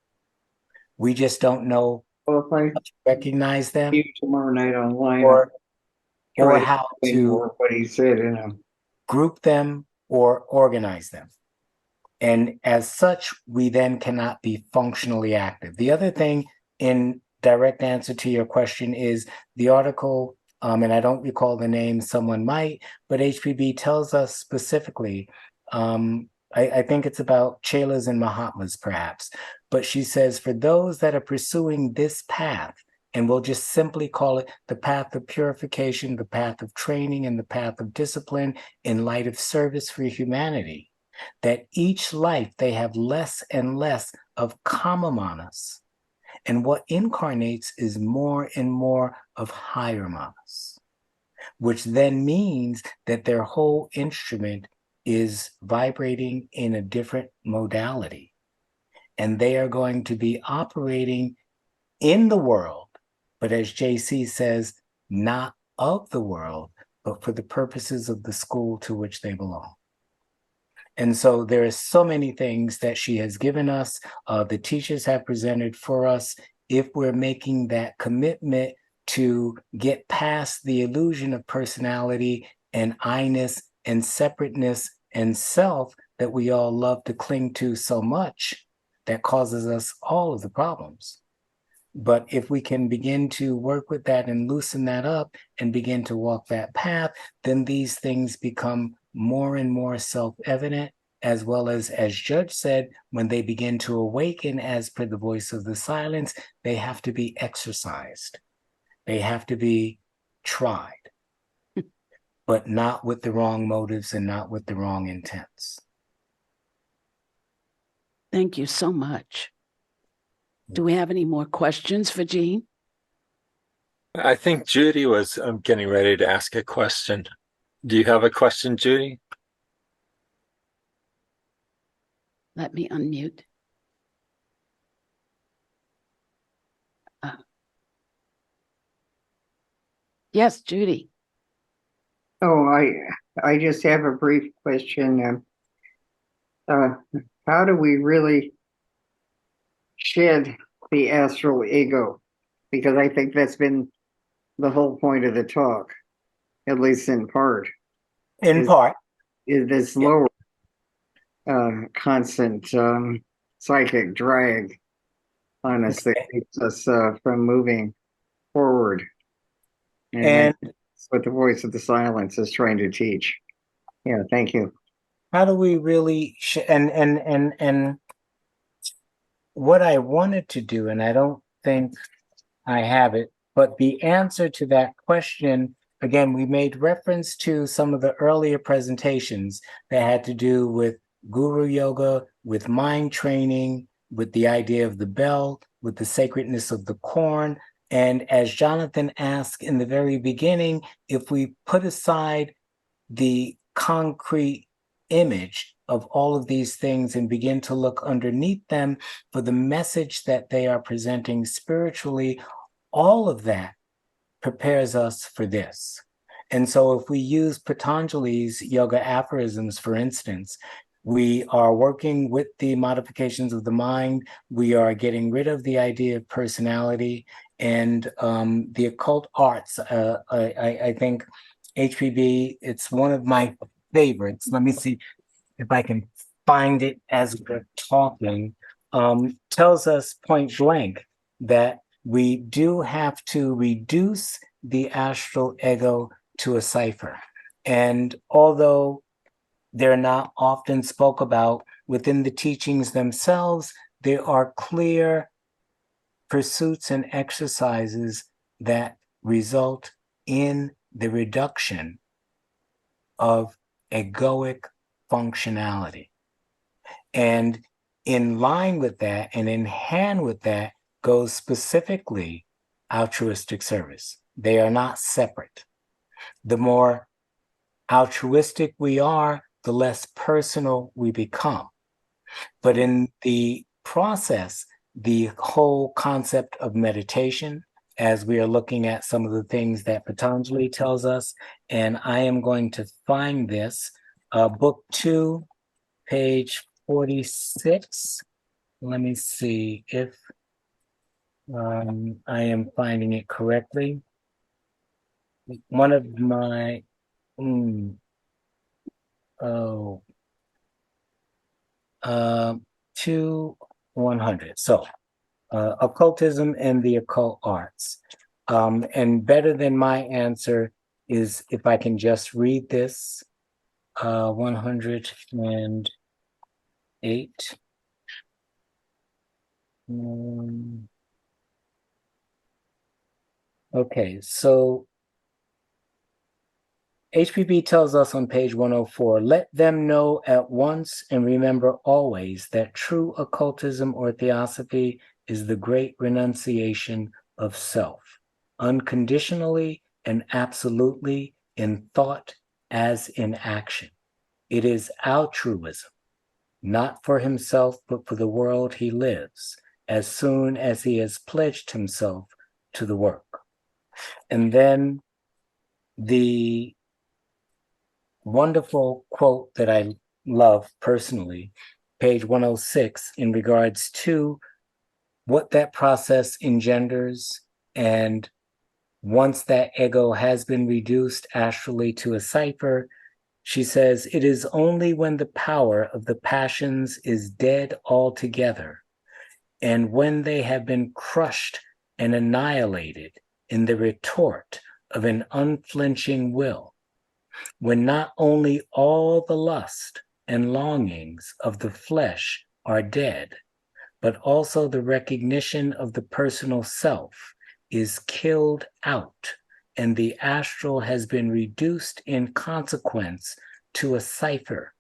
We just don't know Well, if I how to recognize them, see you tomorrow night online, or try to how explain to more what he said in a group them or organize them. And as such, we then cannot be functionally active. The other thing, in direct answer to your question, is the article, and I don't recall the name, someone might, but HPB tells us specifically, I think it's about Chelas and Mahatmas perhaps, but she says, for those that are pursuing this path, and we'll just simply call it the path of purification, the path of training, and the path of discipline in light of service for humanity, that each life they have less and less of kama manas. And what incarnates is more and more of higher manas, which then means that their whole instrument is vibrating in a different modality. And they are going to be operating in the world, but as JC says, not of the world, but for the purposes of the school to which they belong. And so there are so many things that she has given us, the teachers have presented for us. If we're making that commitment to get past the illusion of personality and I-ness and separateness and self that we all love to cling to so much, that causes us all of the problems. But if we can begin to work with that and loosen that up and begin to walk that path, then these things become more and more self-evident, as well as Judge said, when they begin to awaken as per the voice of the silence, they have to be exercised. They have to be tried, but not with the wrong motives and not with the wrong intents. Thank you so much. Do we have any more questions for Jean? I think Judy was getting ready to ask a question. Do you have a question, Judy? Let me unmute. Yes, Judy. Oh, I just have a brief question. How do we really shed the astral ego? Because I think that's been the whole point of the talk, at least in part. In is, part. is this Yeah. lower constant psychic drag on us that Okay. keeps us from moving forward. And And that's what the voice of the silence is trying to teach. Yeah, thank you. how do we really and what I wanted to do, and I don't think I have it, but the answer to that question, again, we made reference to some of the earlier presentations that had to do with guru yoga, with mind training, with the idea of the bell, with the sacredness of the corn. And as Jonathan asked in the very beginning, if we put aside the concrete image of all of these things and begin to look underneath them for the message that they are presenting spiritually, all of that prepares us for this. And so if we use Patanjali's yoga aphorisms, for instance, we are working with the modifications of the mind. We are getting rid of the idea of personality and the occult arts. I think HPB, it's one of my favorites. Let me see if I can find it as we're talking. Tells us point blank that we do have to reduce the astral ego to a cipher. And although they're not often spoke about within the teachings themselves, there are clear pursuits and exercises that result in the reduction of egoic functionality. And in line with that and in hand with that goes specifically altruistic service. They are not separate. The more altruistic we are, the less personal we become. But in the process, the whole concept of meditation, as we are looking at some of the things that Patanjali tells us, and I am going to find this, book 2, page 46. Let me see if I am finding it correctly. One of my, oh, to 100. So, occultism and the occult arts. And better than my answer is if I can just read this, 108. Okay, so HPB tells us on page 104, let them know at once and remember always that true occultism or theosophy is the great renunciation of self, unconditionally and absolutely in thought as in action. It is altruism, not for himself, but for the world he lives, as soon as he has pledged himself to the work. And then the wonderful quote that I love personally, page 106, in regards to what that process engenders. And once that ego has been reduced astrally to a cipher, she says, it is only when the power of the passions is dead altogether, and when they have been crushed and annihilated in the retort of an unflinching will, when not only all the lust and longings of the flesh are dead, but also the recognition of the personal self is killed out, and the astral has been reduced in consequence to a cipher,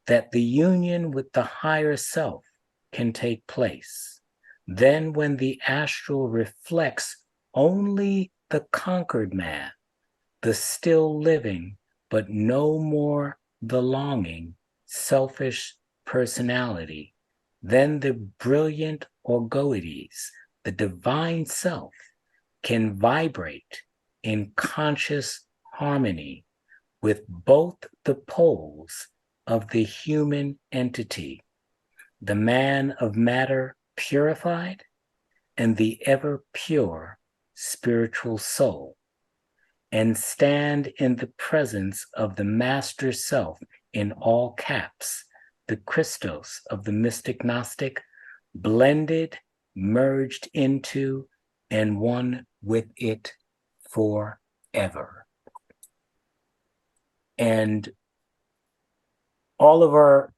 that the union with the higher self can take place. Then, when the astral reflects only the conquered man, the still living, but no more the longing, selfish personality, then the brilliant Orgoides, the divine self, can vibrate in conscious harmony with both the poles of the human entity, the man of matter purified and the ever pure spiritual soul. and stand in the presence of the Master Self in all caps, the Christos of the mystic Gnostic, blended, merged into, and one with it forever. And all of our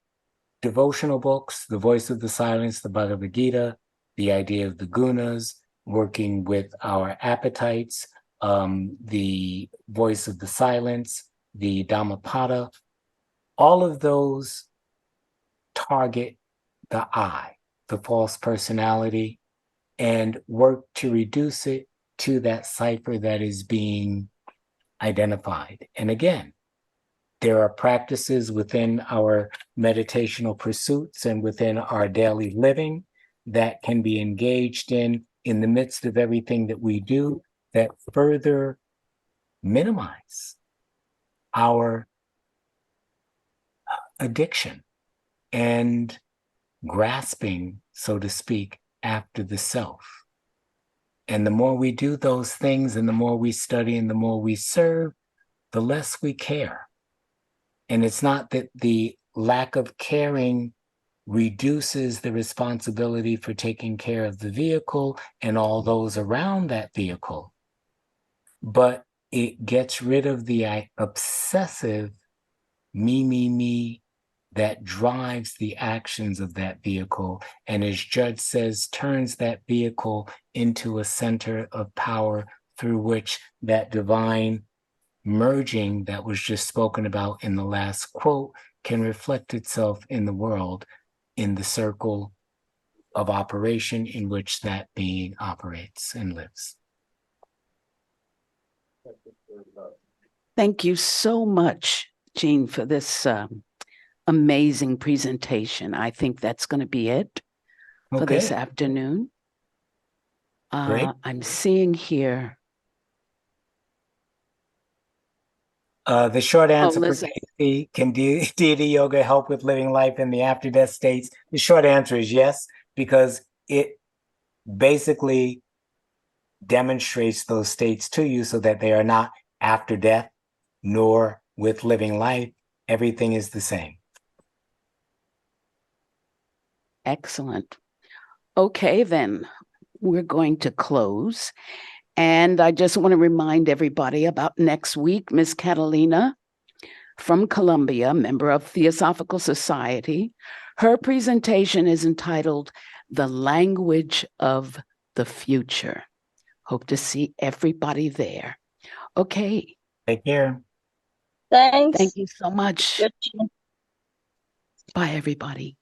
devotional books, The Voice of the Silence, the Bhagavad Gita, The Idea of the Gunas, working with our appetites, The Voice of the Silence, the Dhammapada, all of those target the I, the false personality, and work to reduce it to that cipher that is being identified. And again, there are practices within our meditational pursuits and within our daily living that can be engaged in the midst of everything that we do that further minimize our addiction and grasping, so to speak, after the self. And the more we do those things and the more we study and the more we serve, the less we care. And it's not that the lack of caring reduces the responsibility for taking care of the vehicle and all those around that vehicle, but it gets rid of the obsessive me that drives the actions of that vehicle. And as Judd says, turns that vehicle into a center of power through which that divine merging that was just spoken about in the last quote can reflect itself in the world, in the circle of operation in which that being operates and lives. Thank you so much, Jean, for this amazing presentation. I think that's going to be it for this Okay, afternoon. great. I'm seeing here. The short answer for Listen. Casey, can deity yoga help with living life in the after-death states? The short answer is yes, because it basically demonstrates those states to you so that they are not after death, nor with living life. Everything is the same. Excellent. Okay, then we're going to close. And I just want to remind everybody about next week, Miss Catalina from Columbia, member of Theosophical Society. Her presentation is entitled The Language of the Future. Hope to see everybody there. Okay. Take care. Thanks. Thank you so much. Good. Bye, everybody.